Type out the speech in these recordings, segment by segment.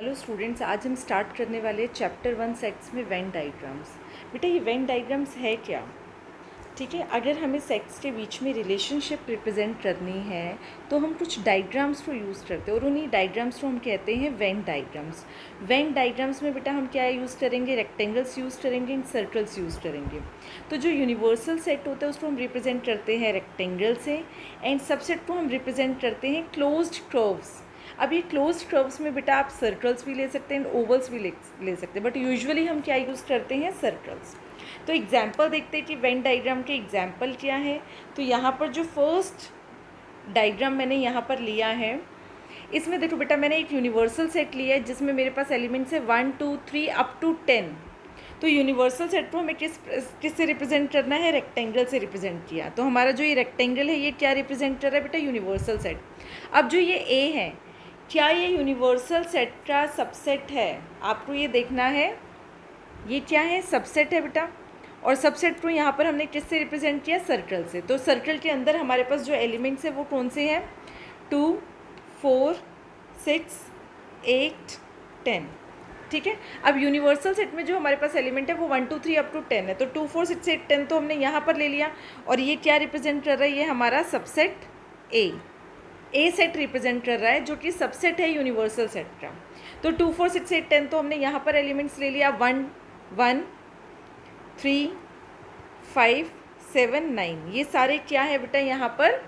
Hello students, आज हम start करने वाले चैप्टर 1 सेट्स में वेन डायग्राम्स। बेटा ये वेन डायग्राम्स है क्या? ठीक है, अगर हमें सेट्स के बीच में रिलेशनशिप रिप्रेजेंट करनी है तो हम कुछ डायग्राम्स को यूज़ करते हैं और उन्हीं डायग्राम्स को हम कहते हैं वेन डायग्राम्स। वेन डायग्राम्स में बेटा हम क्या यूज़ करेंगे? रेक्टेंगल्स यूज़ करेंगे एंड सर्कल्स यूज़ करेंगे। तो जो यूनिवर्सल सेट होता है उसको हम रिप्रेजेंट करते हैं रेक्टेंगल से, एंड सबसेट को हम रिप्रेजेंट करते हैं क्लोज्ड कर्व्स। अब ये क्लोज्ड कर्व्स में बेटा आप सर्कल्स भी ले सकते हैं, ओवल्स भी ले सकते हैं, बट यूजुअली हम क्या यूज़ करते हैं? सर्कल्स। तो एग्जाम्पल देखते हैं कि वेन डायग्राम के एग्जाम्पल क्या है। तो यहाँ पर जो फर्स्ट डायग्राम मैंने यहाँ पर लिया है, इसमें देखो बेटा मैंने एक यूनिवर्सल सेट लिया है जिसमें मेरे पास एलिमेंट्स है 1 2 3 अप टू 10। तो यूनिवर्सल सेट को हमें किस से रिप्रेजेंट करना है? रेक्टेंगल से रिप्रेजेंट किया। तो हमारा जो ये रेक्टेंगल है ये क्या रिप्रेजेंट कर रहा है बेटा? Universal set. अब जो ये ए है, क्या ये यूनिवर्सल सेट का सबसेट है? आपको ये देखना है। ये क्या है? सबसेट है बेटा। और सबसेट को यहाँ पर हमने किससे रिप्रेजेंट किया? सर्कल से। तो सर्कल के अंदर हमारे पास जो एलिमेंट्स है वो कौन से हैं? 2 4 6 8 10। ठीक है। अब यूनिवर्सल सेट में जो हमारे पास एलिमेंट है वो 1 2 3 अप टू 10 है। तो 2 4 6 8 10 तो हमने यहाँ पर ले लिया। और ये क्या रिप्रेजेंट कर रहा है? ये हमारा सबसेट ए सेट रिप्रेजेंट कर रहा है, जो कि सबसेट है यूनिवर्सल सेट का। तो 2 4 6 8 10 तो हमने यहाँ पर एलिमेंट्स ले लिया 1 1 3 5 7 9। ये सारे क्या है बेटा? यहाँ पर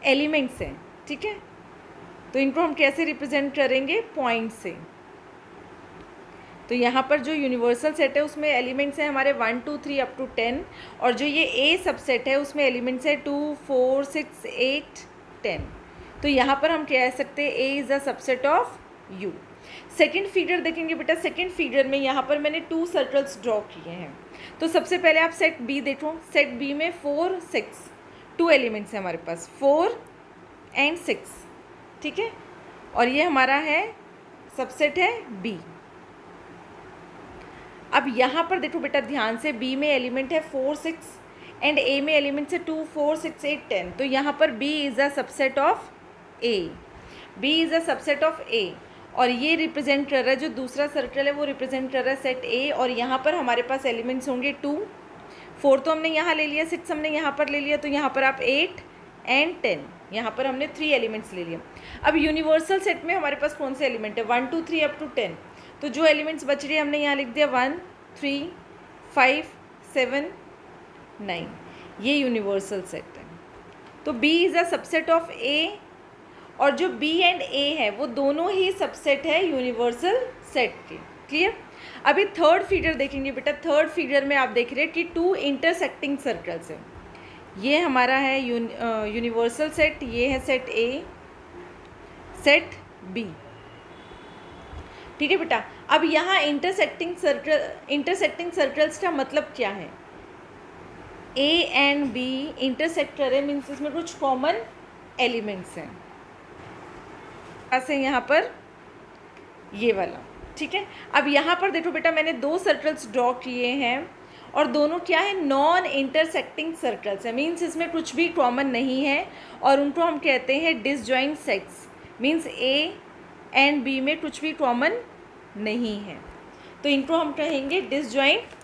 एलिमेंट्स हैं। ठीक है। तो इनको हम कैसे रिप्रेजेंट करेंगे? पॉइंट से। तो यहाँ पर जो यूनिवर्सल सेट है उसमें एलिमेंट्स हैं हमारे 1 2 3 अप टू 10, और जो ये ए सबसेट है उसमें एलिमेंट्स है 2 4 6 8 10। तो यहाँ पर हम कह सकते हैं ए is a subset of you. Second figure देखेंगे बेटा। सेकेंड फिगर में यहाँ पर मैंने 2 सर्कल्स ड्रॉ किए हैं। तो सबसे पहले आप सेट बी देखो। सेट बी में 4 6 2 एलिमेंट्स हैं हमारे पास, 4 एंड 6। ठीक है। और ये हमारा है सबसेट है बी। अब यहाँ पर देखो बेटा ध्यान से, बी में एलिमेंट है 4 6 एंड ए में एलिमेंट्स है 2 4 6 8 10। तो यहाँ पर B is a subset of A. B is a subset of A. और ये रिप्रेजेंट कर रहा है, जो दूसरा सर्कल है वो रिप्रेजेंट कर रहा है सेट ए। और यहाँ पर हमारे पास एलिमेंट्स होंगे 2 4 तो हमने यहाँ ले लिया, 6 हमने यहाँ पर ले लिया। तो यहाँ पर आप 8 एंड 10, यहाँ पर हमने 3 एलिमेंट्स ले लिए। अब यूनिवर्सल सेट में हमारे पास कौन से एलिमेंट है? 1 2 3 अप टू 10। तो जो एलिमेंट्स बच रहे हैं हमने यहाँ लिख दिया 1 3 5 7 9। ये यूनिवर्सल सेट है। तो B is a subset of A, और जो B एंड A है वो दोनों ही सबसेट है यूनिवर्सल सेट के। क्लियर? अभी थर्ड फिगर देखेंगे बेटा। थर्ड फिगर में आप देख रहे हैं कि 2 इंटरसेक्टिंग सर्कल्स हैं। ये हमारा है यूनिवर्सल सेट, ये है सेट A, सेट B। ठीक है बेटा। अब यहाँ इंटरसेक्टिंग सर्कल्स का मतलब क्या है? ए एंड बी इंटरसेक्ट कर रहे हैं, मीन्स इसमें कुछ कॉमन एलिमेंट्स हैं। ऐसे यहाँ पर ये वाला। ठीक है। अब यहाँ पर देखो बेटा मैंने 2 सर्कल्स ड्रॉ किए हैं और दोनों क्या है? नॉन इंटरसेक्टिंग सर्कल्स है, मीन्स इसमें कुछ भी कॉमन नहीं है और उनको हम कहते हैं disjoint sets. Means A and B में कुछ भी कॉमन नहीं है, तो इनको हम कहेंगे डिसजॉइंट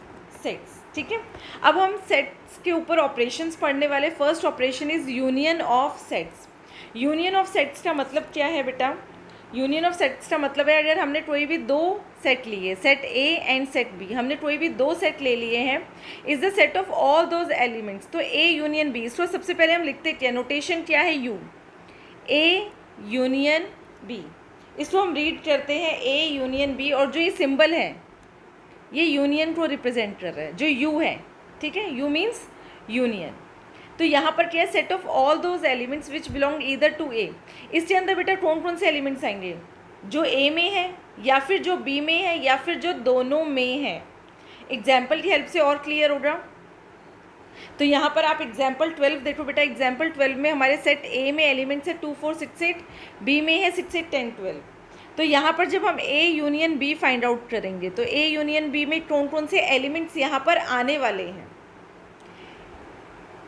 सेट्स। ठीक है। अब हम सेट्स के ऊपर ऑपरेशंस पढ़ने वाले। First operation is union of sets. Union of sets का मतलब क्या है बेटा? यूनियन ऑफ सेट्स का मतलब है, अगर हमने कोई भी 2 सेट लिए, set A and set B, हमने कोई भी 2 सेट ले लिए हैं, is the set of all those elements. तो ए यूनियन बी, इसको सबसे पहले हम लिखते क्या? नोटेशन क्या है? यू। ए यूनियन बी, इसको हम रीड करते हैं ए यूनियन बी। और जो ये सिंबल है ये यूनियन को रिप्रेजेंट कर रहा है, जो यू है। ठीक है। U means union. तो यहाँ पर क्या है? Set of all those elements which belong either to A. इसके अंदर बेटा कौन कौन से एलिमेंट्स आएंगे? जो ए में है, या फिर जो बी में है, या फिर जो दोनों में है। एग्जाम्पल की हेल्प से और क्लियर होगा। तो यहाँ पर आप एग्जाम्पल 12 देखो बेटा। एग्जाम्पल 12 में हमारे सेट ए में एलिमेंट्स है 2 4 6 8, बी में है 6 8 10 12। तो यहाँ पर जब हम A union B find out करेंगे तो ए यूनियन बी में कौन कौन से एलिमेंट्स यहाँ पर आने वाले हैं?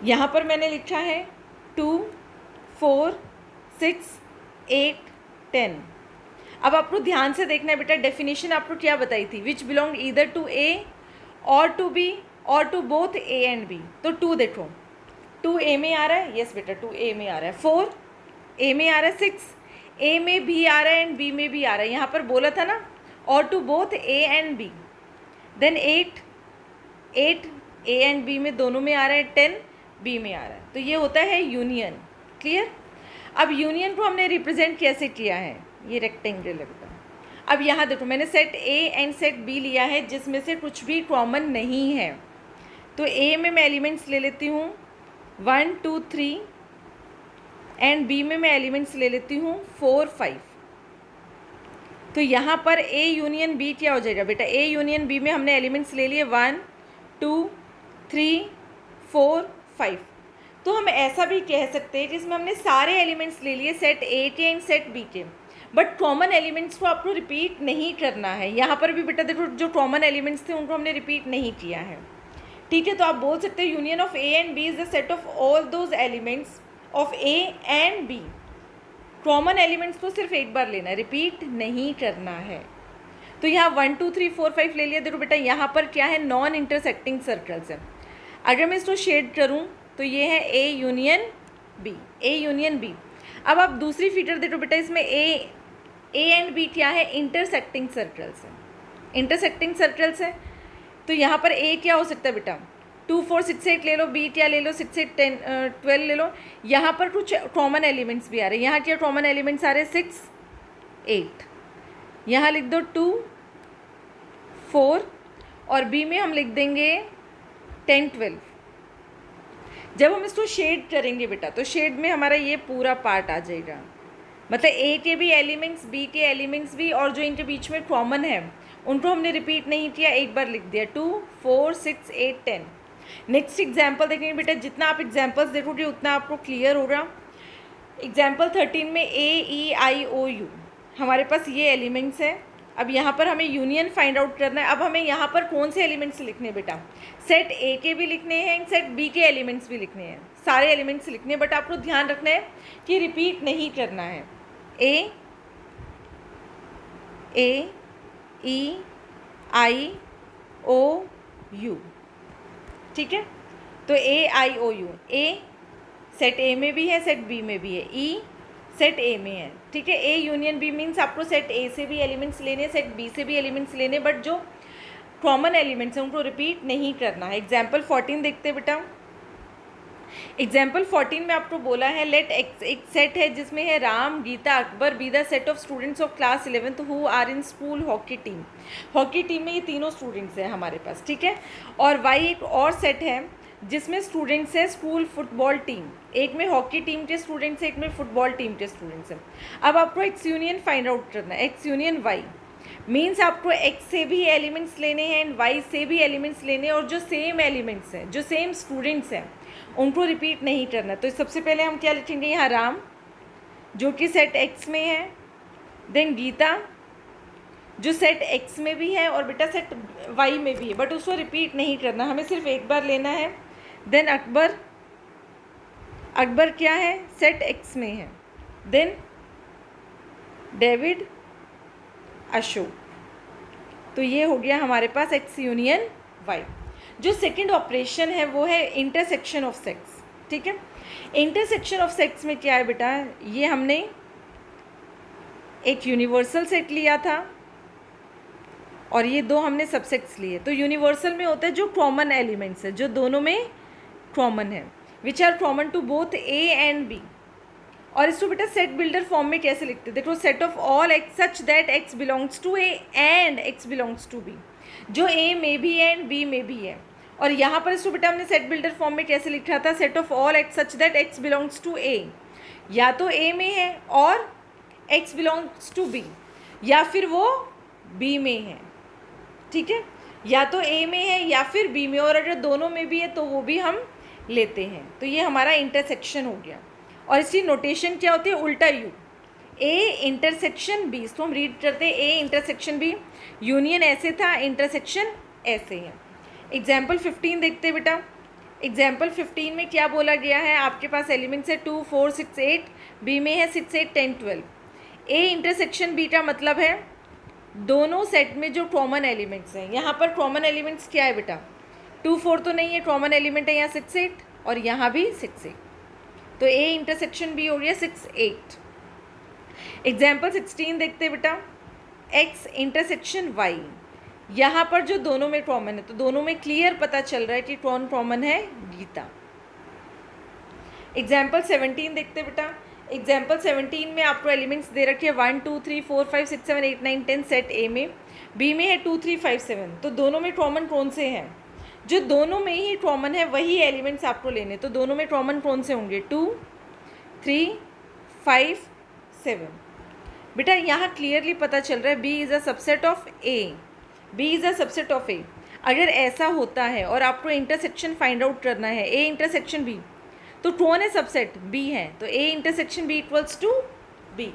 यहाँ पर मैंने लिखा है 2 4 6 8 10। अब आपको ध्यान से देखना है बेटा, डेफिनेशन आपको क्या बताई थी, which belong either to A और टू बी और to both A and B. तो 2 देखो, 2 ए में आ रहा है, यस बेटा 2 ए में आ रहा है, 4 ए में आ रहा है, 6 ए में भी आ रहा है एंड बी में भी आ रहा है, यहाँ पर बोला था ना, और to both A and B. Then 8 A and B में दोनों में आ रहा है, 10 बी में आ रहा है। तो ये होता है यूनियन। क्लियर। अब यूनियन को हमने रिप्रेजेंट कैसे किया है, ये रेक्टेंगल है बेटा। अब यहाँ देखो, मैंने set A and set B लिया है जिसमें से कुछ भी कॉमन नहीं है। तो ए में मैं एलिमेंट्स ले लेती हूँ 1 2 3 एंड बी में मैं एलिमेंट्स ले लेती हूँ 4 5। तो यहाँ पर ए यूनियन बी क्या हो जाएगा बेटा, ए यूनियन बी में हमने एलिमेंट्स ले लिए 1 2 3 4 5। तो हम ऐसा भी कह सकते हैं जिसमें हमने सारे एलिमेंट्स ले लिए सेट ए के एंड सेट बी के, बट कॉमन एलिमेंट्स को आपको रिपीट नहीं करना है। यहाँ पर भी बेटा देखो, जो कॉमन एलिमेंट्स थे उनको हमने रिपीट नहीं किया है। ठीक है, तो आप बोल सकते हैं union of A and B is the set of all those elements of A and B. Common elements को सिर्फ एक बार लेना है, रिपीट नहीं करना है। तो यहाँ 1 2 3 4 5 ले लिया। देखो बेटा, यहाँ पर क्या है, नॉन इंटरसेक्टिंग सर्कल्स है। अगर मैं इसको शेड करूँ तो ये है A union B, A union B. अब आप दूसरी फीचर देखो बेटा, इसमें ए एंड बी क्या है, इंटरसेक्टिंग सर्कल्स है, इंटरसेक्टिंग सर्कल्स है। तो यहाँ पर ए क्या हो सकता है बेटा, 2 4 6 8 ले लो, बी क्या ले लो 6 8 10 12 ले लो। यहाँ पर कुछ कॉमन एलिमेंट्स भी आ रहे हैं। यहाँ क्या कॉमन एलिमेंट्स आ रहे हैं, 6 8। यहाँ लिख दो 2 4 और बी में हम लिख देंगे 10 12। जब हम इसको शेड करेंगे बेटा, तो शेड में हमारा ये पूरा पार्ट आ जाएगा, मतलब ए के भी एलिमेंट्स, बी के एलिमेंट्स भी, और जो इनके बीच में कॉमन है उनको हमने रिपीट नहीं किया, एक बार लिख दिया 2 4 6 8 10। नेक्स्ट एग्जाम्पल देखेंगे बेटा, जितना आप एग्जाम्पल्स देखोगे उतना आपको क्लियर होगा। एग्जाम्पल 13 में ए ई आई ओ यू हमारे पास ये एलिमेंट्स हैं। अब यहाँ पर हमें यूनियन फाइंड आउट करना है। अब हमें यहाँ पर कौन से एलिमेंट्स लिखने हैं बेटा, सेट ए के भी लिखने हैं, सेट बी के एलिमेंट्स भी लिखने हैं, सारे एलिमेंट्स लिखने हैं, बट आपको ध्यान रखना है कि रिपीट नहीं करना है। A E I O you, ठीक है। तो ए आई O U, A set A में भी है, सेट बी में भी है, ई सेट ए में है, ठीक है। ए यूनियन बी मीन्स आपको सेट ए से भी एलिमेंट्स लेने, सेट बी से भी एलिमेंट्स लेने, बट जो कॉमन एलिमेंट्स हैं उनको रिपीट नहीं करना है। एग्जाम्पल 14 देखते हैं बेटा। एग्जाम्पल 14 में आपको बोला है, लेट एक सेट है जिसमें है Ram Geeta Akbar be the set of students of class 11th who are in school hockey team. Hockey team में ये तीनों स्टूडेंट्स हैं हमारे पास, ठीक है। और वाई एक और सेट है जिसमें स्टूडेंट्स हैं स्कूल फुटबॉल टीम, एक में हॉकी टीम के स्टूडेंट्स हैं, एक में फुटबॉल टीम के स्टूडेंट्स हैं। अब आपको एक्स यूनियन फाइंड आउट करना है। एक्स यूनियन वाई मीन्स आपको एक्स से भी एलिमेंट्स लेने हैं एंड वाई से भी एलिमेंट्स लेने हैं, और जो सेम एलिमेंट्स हैं, जो सेम स्टूडेंट्स हैं, उनको रिपीट नहीं करना। तो सबसे पहले हम क्या लिखेंगे, यहाँ राम जो कि सेट एक्स में है, देन गीता जो सेट एक्स में भी है और बेटा सेट वाई में भी है, बट उसको रिपीट नहीं करना, हमें सिर्फ एक बार लेना है। देन अकबर, अकबर क्या है, सेट एक्स में है। Then David, Ashok. तो ये हो गया हमारे पास एक्स यूनियन वाई। जो सेकंड ऑपरेशन है वो है इंटरसेक्शन ऑफ सेट्स, ठीक है। इंटरसेक्शन ऑफ सेट्स में क्या है बेटा, ये हमने एक यूनिवर्सल सेट लिया था और ये दो हमने सबसेट्स लिए। तो यूनिवर्सल में होता है जो कॉमन एलिमेंट्स है, जो दोनों में कॉमन है, which are common to both A and B. और इसको बेटा सेट बिल्डर फॉर्म में कैसे लिखते हैं, देखो, set of all x such that x belongs to A and X belongs to B, जो ए में भी है एंड बी में भी है। और यहाँ पर इसको बेटा हमने सेट बिल्डर फॉर्म में कैसे लिखा था, set of all x such that x belongs to A, या तो ए में है और एक्स बिलोंग्स टू बी, या फिर वो बी में है, ठीक है। या तो ए में है या फिर बी में, और अगर दोनों में भी है तो वो भी हम लेते हैं। तो ये हमारा इंटरसेक्शन हो गया। और इसकी नोटेशन क्या होती है, उल्टा यू, ए इंटरसेक्शन बी। इसको हम रीड करते हैं ए इंटरसेक्शन बी, यूनियन ऐसे था, इंटरसेक्शन ऐसे है। एग्जाम्पल 15 देखते हैं बेटा। एग्जाम्पल 15 में क्या बोला गया है, आपके पास एलिमेंट्स है 2 4 6 8, बी में है 6 8 10 12। ए इंटरसेक्शन बी का मतलब है दोनों सेट में जो कॉमन एलिमेंट्स हैं, यहाँ पर कॉमन एलिमेंट्स क्या है बेटा, 2 4 तो नहीं है, कॉमन एलिमेंट है यहाँ 6 8 और यहाँ भी 6 8, तो ए इंटरसेक्शन बी हो गया 6 8। एग्जाम्पल 16 देखते हैं बेटा, एक्स इंटरसेक्शन वाई, यहाँ पर जो दोनों में कॉमन है तो दोनों में क्लियर पता चल रहा है कि कौन कॉमन है, गीता। एग्जाम्पल 17 देखते हैं बेटा, एग्जाम्पल 17 में आपको एलिमेंट्स दे रखे हैं 1 2 3 4 5 6 7 8 9 10 सेट ए में, बी में है 2 3 5 7, तो दोनों में कॉमन कौन से हैं, जो दोनों में ही कॉमन है वही एलिमेंट्स आपको लेने, तो दोनों में कॉमन कौन से होंगे, 2 3 5 7। बेटा यहाँ क्लियरली पता चल रहा है B is a subset of A, B is a subset of A. अगर ऐसा होता है और आपको इंटरसेक्शन फाइंड आउट करना है ए इंटरसेक्शन बी, तो कौन है सबसेट, बी है, तो A intersection B equals to B.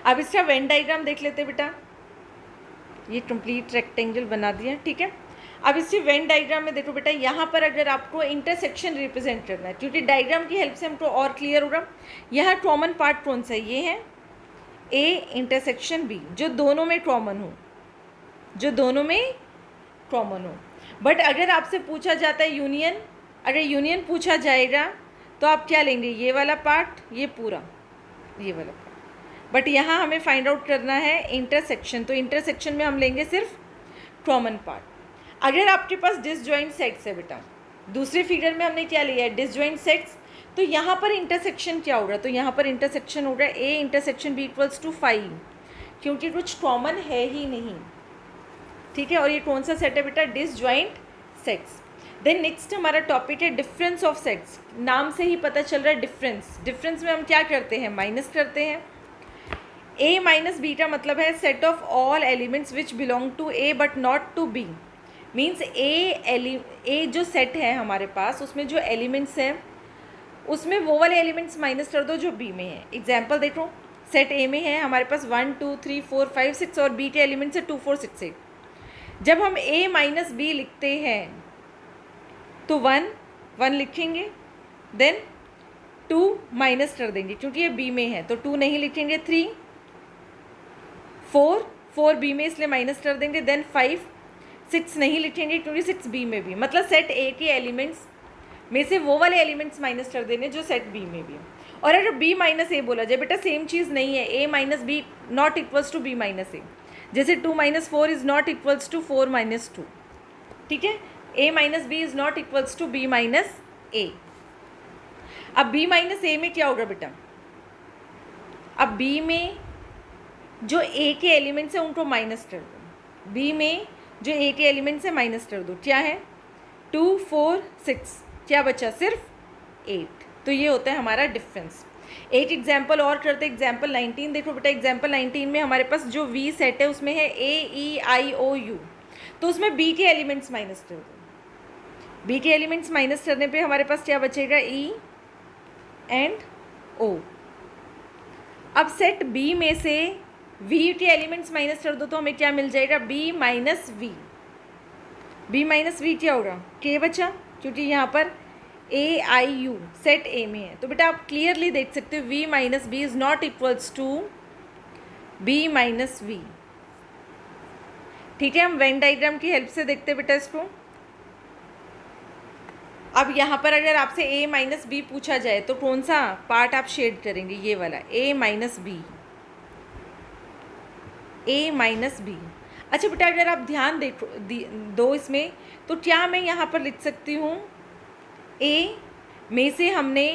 अब इसका वेन डायग्राम देख लेते बेटा, ये कंप्लीट रेक्टेंगल बना दिया, ठीक है। अब इसके वेन डायग्राम में देखो बेटा, यहाँ पर अगर आपको इंटरसेक्शन रिप्रेजेंट करना है, क्योंकि डायग्राम की हेल्प से हमको और क्लियर होगा, यहाँ कॉमन पार्ट कौन सा है, ये है ए इंटरसेक्शन बी, जो दोनों में कॉमन हो, जो दोनों में कॉमन हो। बट अगर आपसे पूछा जाता है यूनियन, अगर यूनियन पूछा जाएगा तो आप क्या लेंगे, ये वाला पार्ट, ये पूरा, ये वाला पार्ट। बट यहाँ हमें फाइंड आउट करना है इंटरसेक्शन, तो इंटरसेक्शन में हम लेंगे सिर्फ कॉमन पार्ट। अगर आपके पास डिसजॉइंट सेट्स है बेटा, दूसरे फिगर में हमने क्या लिया है, डिसजॉइंट सेट्स, तो यहाँ पर इंटरसेक्शन क्या होगा, तो यहाँ पर इंटरसेक्शन होगा A intersection B equals to 5, क्योंकि कुछ कॉमन है ही नहीं, ठीक है। और ये कौन सा सेट है बेटा, डिसजॉइंट सेट्स। देन नेक्स्ट हमारा टॉपिक है डिफरेंस ऑफ सेट्स, नाम से ही पता चल रहा है डिफरेंस। डिफरेंस में हम क्या करते हैं, माइनस करते हैं। ए माइनस बी का मतलब है set of all elements which belong to A but not to B, means A जो सेट है हमारे पास, उसमें जो एलिमेंट्स हैं उसमें वो वाले एलिमेंट्स माइनस कर दो जो बी में है। एग्जाम्पल देखो, सेट ए में है हमारे पास 1 2 3 4 5 6 और बी के एलिमेंट्स है 2 4 6 8। जब हम a माइनस बी लिखते हैं तो 1 लिखेंगे, देन 2 माइनस कर देंगे क्योंकि ये b में है, तो 2 नहीं लिखेंगे, 3 4 b में इसलिए माइनस कर देंगे, देन 5 6 नहीं लिखेंगे क्योंकि 6 b में भी, मतलब सेट a के एलिमेंट्स में से वो वाले एलिमेंट्स माइनस कर देंगे जो सेट b में भी है। और अगर b माइनस ए बोला जाए बेटा, सेम चीज़ नहीं है, a minus B not equals to b minus A, जैसे 2 minus 4 is not equals to 4 minus 2, ठीक है। a minus B is not equals to b minus A. अब b माइनस ए में क्या होगा बेटा, अब b में जो a के एलिमेंट्स हैं उनको माइनस कर दो, b में जो a के एलिमेंट्स हैं माइनस कर दो, क्या है 2 4 6, क्या बचा सिर्फ 8, तो ये होता है हमारा डिफरेंस। एक एग्जाम्पल और करते, एग्जाम्पल 19 देखो बेटा, एग्जाम्पल 19 में हमारे पास जो वी सेट है उसमें है A E I O you, तो उसमें बी के एलिमेंट्स माइनस कर दो, बी के एलिमेंट्स माइनस करने पे हमारे पास क्या बचेगा, ई एंड ओ। अब सेट बी में से वी के एलिमेंट्स माइनस कर दो तो हमें क्या मिल जाएगा, B minus V, B minus V क्या होगा, के बचा, क्योंकि यहाँ पर ए आई यू सेट ए में है, तो बेटा आप क्लियरली देख सकते हो V minus B is not equals to B minus V, ठीक है। हम वेन डाइग्राम की हेल्प से देखते हैं बेटा इसको। अब यहाँ पर अगर आपसे ए माइनस बी पूछा जाए तो कौन सा पार्ट आप शेड करेंगे, ये वाला ए माइनस बी, ए माइनस बी। अच्छा बेटा अगर आप ध्यान दो इसमें, तो क्या मैं यहाँ पर लिख सकती हूँ ए में से हमने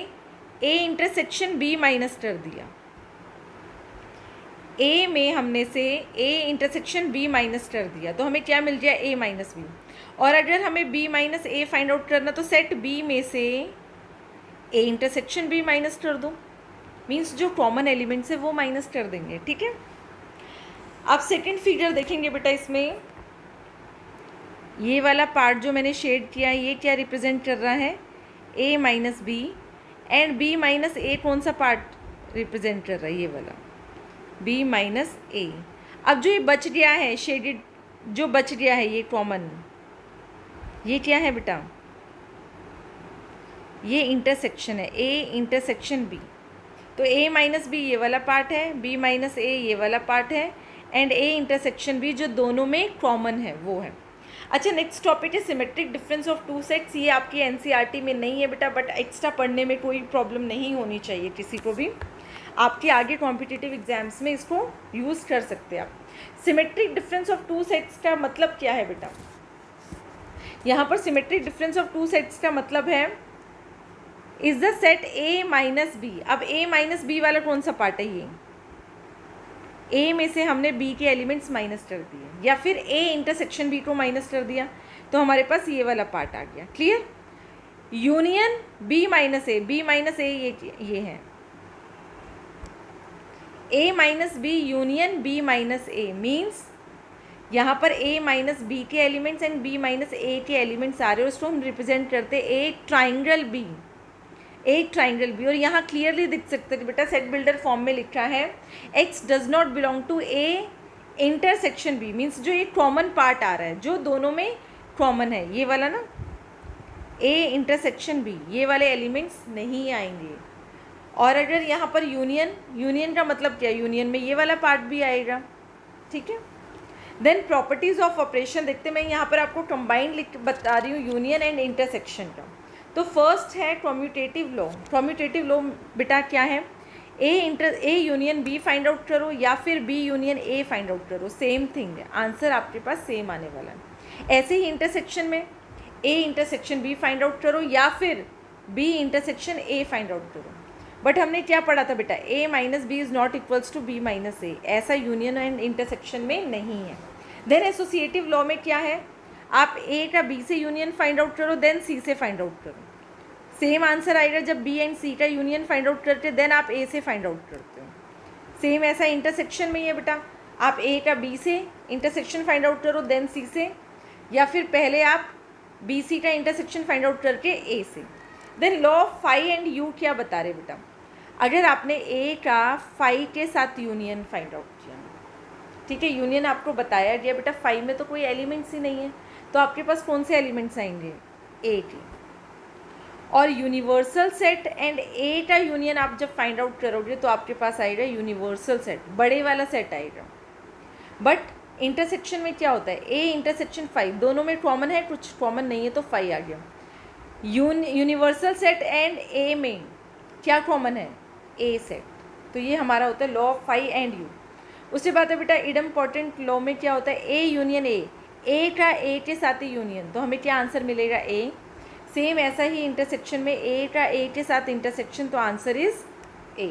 ए इंटरसेक्शन बी माइनस कर दिया, ए में हमने से ए इंटरसेक्शन बी माइनस कर दिया, तो हमें क्या मिल गया, ए माइनस बी। और अगर हमें बी माइनस ए फाइंड आउट करना तो सेट बी में से ए इंटरसेक्शन बी माइनस कर दो, मीन्स जो कॉमन एलिमेंट्स है वो माइनस कर देंगे, ठीक है। आप सेकंड फिगर देखेंगे बेटा, इसमें ये वाला पार्ट जो मैंने शेड किया ये क्या रिप्रेजेंट कर रहा है, A minus B, and B minus A कौन सा पार्ट रिप्रेजेंट कर रहा है, ये वाला बी माइनस ए। अब जो ये बच गया है शेडेड, जो बच गया है ये कॉमन, ये क्या है बेटा, ये इंटरसेक्शन है, ए इंटरसेक्शन बी। तो A माइनस बी ये वाला पार्ट है, B माइनस ए ये वाला पार्ट है, एंड A इंटरसेक्शन B जो दोनों में कॉमन है वो है। अच्छा, नेक्स्ट टॉपिक है symmetric difference of two sets. ये आपकी एनसीईआरटी में नहीं है बेटा, बट एक्स्ट्रा पढ़ने में कोई प्रॉब्लम नहीं होनी चाहिए किसी को भी। आपके आगे कॉम्पिटिटिव एग्जाम्स में इसको यूज़ कर सकते हैं आप। Symmetric difference of two sets का मतलब क्या है बेटा? यहाँ पर symmetric difference of two sets का मतलब है is the set A minus B. अब A माइनस बी वाला कौन सा पार्ट है? ये A में से हमने B के एलिमेंट्स माइनस कर दिए, या फिर A इंटरसेक्शन B को माइनस कर दिया, तो हमारे पास ये वाला पार्ट आ गया। Clear? Union B minus A, B minus A ये है, A minus B union B minus A means यहाँ पर A माइनस बी के elements and B minus A के एलिमेंट्स आ रहे हो, उसको हम रिप्रेजेंट करते एक ट्राइंगल B, एक ट्राइंगल B। और यहाँ क्लियरली दिख सकते हैं बेटा, सेट बिल्डर फॉर्म में लिखा है X does not belong to A intersection B, means जो एक कॉमन पार्ट आ रहा है, जो दोनों में कॉमन है, ये वाला ना A इंटरसेक्शन B, ये वाले एलिमेंट्स नहीं आएंगे। और अगर यहाँ पर यूनियन, यूनियन का मतलब क्या? यूनियन में ये वाला पार्ट भी आएगा। ठीक है, देन प्रॉपर्टीज़ ऑफ ऑपरेशन देखते हैं। मैं यहाँ पर आपको कंबाइंड लिख बता रही हूँ यूनियन एंड इंटरसेक्शन का। तो फर्स्ट है कम्यूटेटिव लॉ। कम्यूटेटिव लॉ बेटा क्या है? A union B find out करो, या फिर B union A find out करो, सेम थिंग है, आंसर आपके पास सेम आने वाला है। ऐसे ही इंटरसेक्शन में A intersection B find out करो, या फिर B intersection A find out करो। बट हमने क्या पढ़ा था बेटा? A minus B is not equals to B minus A, ऐसा यूनियन एंड इंटरसेक्शन में नहीं है। देन एसोसिएटिव लॉ में क्या है? आप A का B से यूनियन फाइंड आउट करो, देन C से फाइंड आउट करो, सेम आंसर आएगा। जब B एंड C का यूनियन फाइंड आउट करते देन आप A से फाइंड आउट करते हो। सेम ऐसा इंटरसेक्शन में ही है बेटा, आप A का B से इंटरसेक्शन फाइंड आउट करो, देन C से, या फिर पहले आप B C का इंटरसेक्शन फाइंड आउट करके A से। Then law of phi and U क्या बता रहे बेटा? अगर आपने A का फाई के साथ यूनियन फाइंड आउट किया, ठीक है, यूनियन आपको बताया गया बेटा फाई में तो कोई एलिमेंट्स ही नहीं है, तो आपके पास कौन से एलिमेंट्स आएंगे? A के। और यूनिवर्सल सेट एंड A का यूनियन आप जब फाइंड आउट करोगे तो आपके पास आएगा यूनिवर्सल सेट, बड़े वाला सेट आएगा। बट इंटरसेक्शन में क्या होता है? A इंटरसेक्शन फाई, दोनों में कॉमन है, कुछ कॉमन नहीं है, तो फाई आ गया। यूनिवर्सल सेट एंड A में क्या कॉमन है? A set. तो ये हमारा होता है law of phi and U. उसके बाद है बेटा इडम्पोर्टेंट लॉ में क्या होता है? A यूनियन A का A के साथ ही यूनियन, तो हमें क्या आंसर मिलेगा? A। सेम ऐसा ही इंटरसेक्शन में A का A के साथ इंटरसेक्शन, तो answer is A।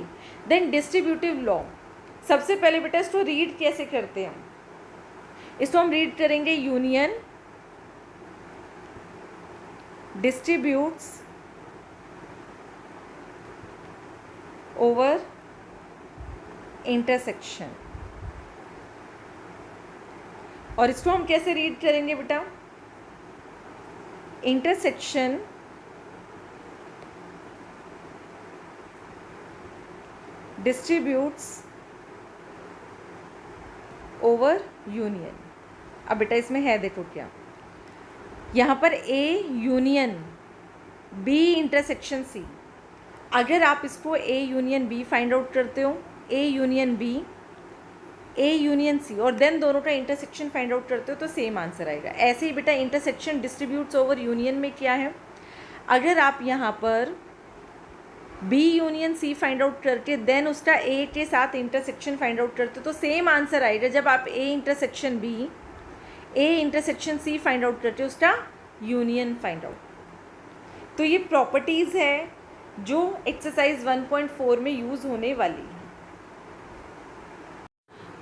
Then distributive law, सबसे पहले बेटा इसको रीड कैसे करते हैं? इसको हम रीड करेंगे यूनियन डिस्ट्रीब्यूट्स ओवर इंटरसेक्शन। और इसको हम कैसे रीड करेंगे बेटा? Intersection distributes over union. अब बेटा इसमें है, देखो क्या, यहाँ पर A union B intersection C, अगर आप इसको A union B find out करते हो, A union B, A union C, और देन दोनों का इंटरसेक्शन फाइंड आउट करते हो, तो सेम आंसर आएगा। ऐसे ही बेटा इंटरसेक्शन डिस्ट्रीब्यूट्स ओवर यूनियन में क्या है? अगर आप यहाँ पर B union C find out करके देन उसका A के साथ इंटरसेक्शन फाइंड आउट करते हो, तो सेम आंसर आएगा। जब आप A intersection B, A intersection C find out करते हो, उसका यूनियन फाइंड आउट। तो ये प्रॉपर्टीज़ है जो एक्सरसाइज 1.4 में यूज़ होने वाली है।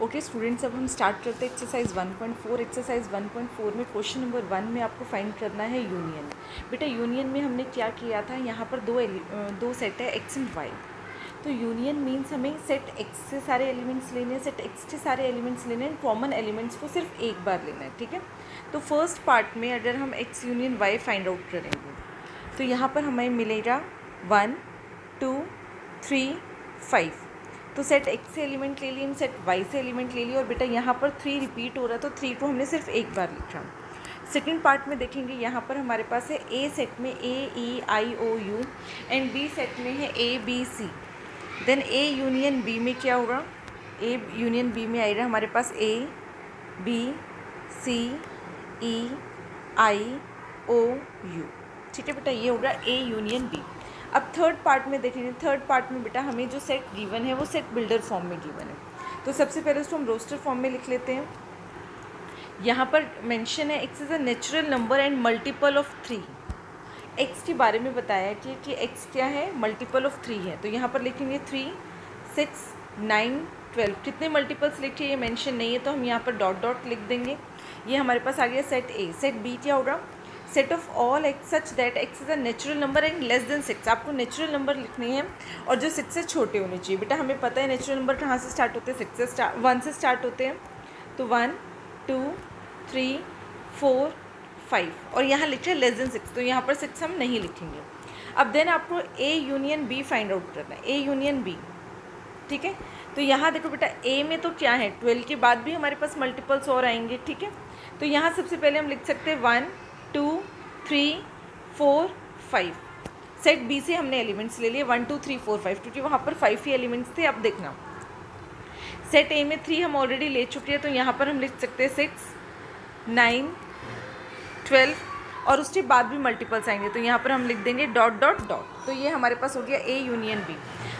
ओके स्टूडेंट्स, अब हम स्टार्ट करते हैं एक्सरसाइज 1.4। एक्सरसाइज 1.4 में क्वेश्चन नंबर 1 में आपको फाइंड करना है यूनियन। बेटा यूनियन में हमने क्या किया था? यहाँ पर दो सेट है एक्स एंड वाई। तो यूनियन मीन्स हमें सेट एक्स से सारे एलिमेंट्स लेने हैं, सेट एक्स से सारे एलिमेंट्स लेने हैं, कॉमन एलिमेंट्स को सिर्फ एक बार लेना है। ठीक है, तो फर्स्ट पार्ट में अगर हम X union Y find out करेंगे तो यहाँ पर हमें मिलेगा 1 2 3 5। तो सेट एक्स से एलिमेंट ले लिए, सेट वाई से एलिमेंट ले लिए, और बेटा यहाँ पर 3 रिपीट हो रहा था, तो 3 को हमने सिर्फ एक बार लिखा। सेकेंड पार्ट में देखेंगे, यहाँ पर हमारे पास है A सेट में A E I O U and B set में है A B C। Then A union B में क्या होगा, ए यूनियन बी में आएगा हमारे पास ए B C E I O you. ठीक है बेटा, ये होगा ए यूनियन बी। अब थर्ड पार्ट में देखेंगे, थर्ड पार्ट में बेटा हमें जो सेट गिवन है वो सेट बिल्डर फॉर्म में गिवन है। तो सबसे पहले उसको हम रोस्टर फॉर्म में लिख लेते हैं। यहाँ पर मेंशन है x is a natural number and multiple of 3। X के बारे में बताया कि एक्स क्या है, मल्टीपल ऑफ 3 है। तो यहाँ पर लिखेंगे 3 6 9 12। कितने मल्टीपल्स लिखे ये मेंशन नहीं है, तो हम यहाँ पर डॉट डॉट लिख देंगे। ये हमारे पास आ गया सेट ए। सेट बी क्या होगा, set of all x such that x is a natural number and less than 6। आपको नेचुरल नंबर लिखने हैं और जो 6 से छोटे होने चाहिए। बेटा हमें पता है नेचुरल नंबर कहाँ से स्टार्ट होते हैं, 1 से स्टार्ट होते हैं। तो 1 2 3 4 5 और यहाँ लिखे लेस देन 6, तो यहाँ पर 6 हम नहीं लिखेंगे। अब देन आपको A union B find out करना है, ए यूनियन बी। ठीक है, तो यहाँ देखो बेटा ए में तो क्या है, 12 के बाद भी हमारे पास मल्टीपल्स और आएंगे। ठीक है, तो यहाँ सबसे पहले हम लिख सकते हैं 1 2 3 4 5। सेट बी से हमने एलिमेंट्स ले लिए 1 2 3 4 5, क्योंकि वहाँ पर 5 ही एलिमेंट्स थे। अब देखना सेट ए में 3 हम ऑलरेडी ले चुके हैं, तो यहाँ पर हम लिख सकते हैं 6 9 12 और उसके बाद भी मल्टीपल्स आएंगे, तो यहाँ पर हम लिख देंगे डॉट डॉट डॉट। तो ये हमारे पास हो गया ए यूनियन बी।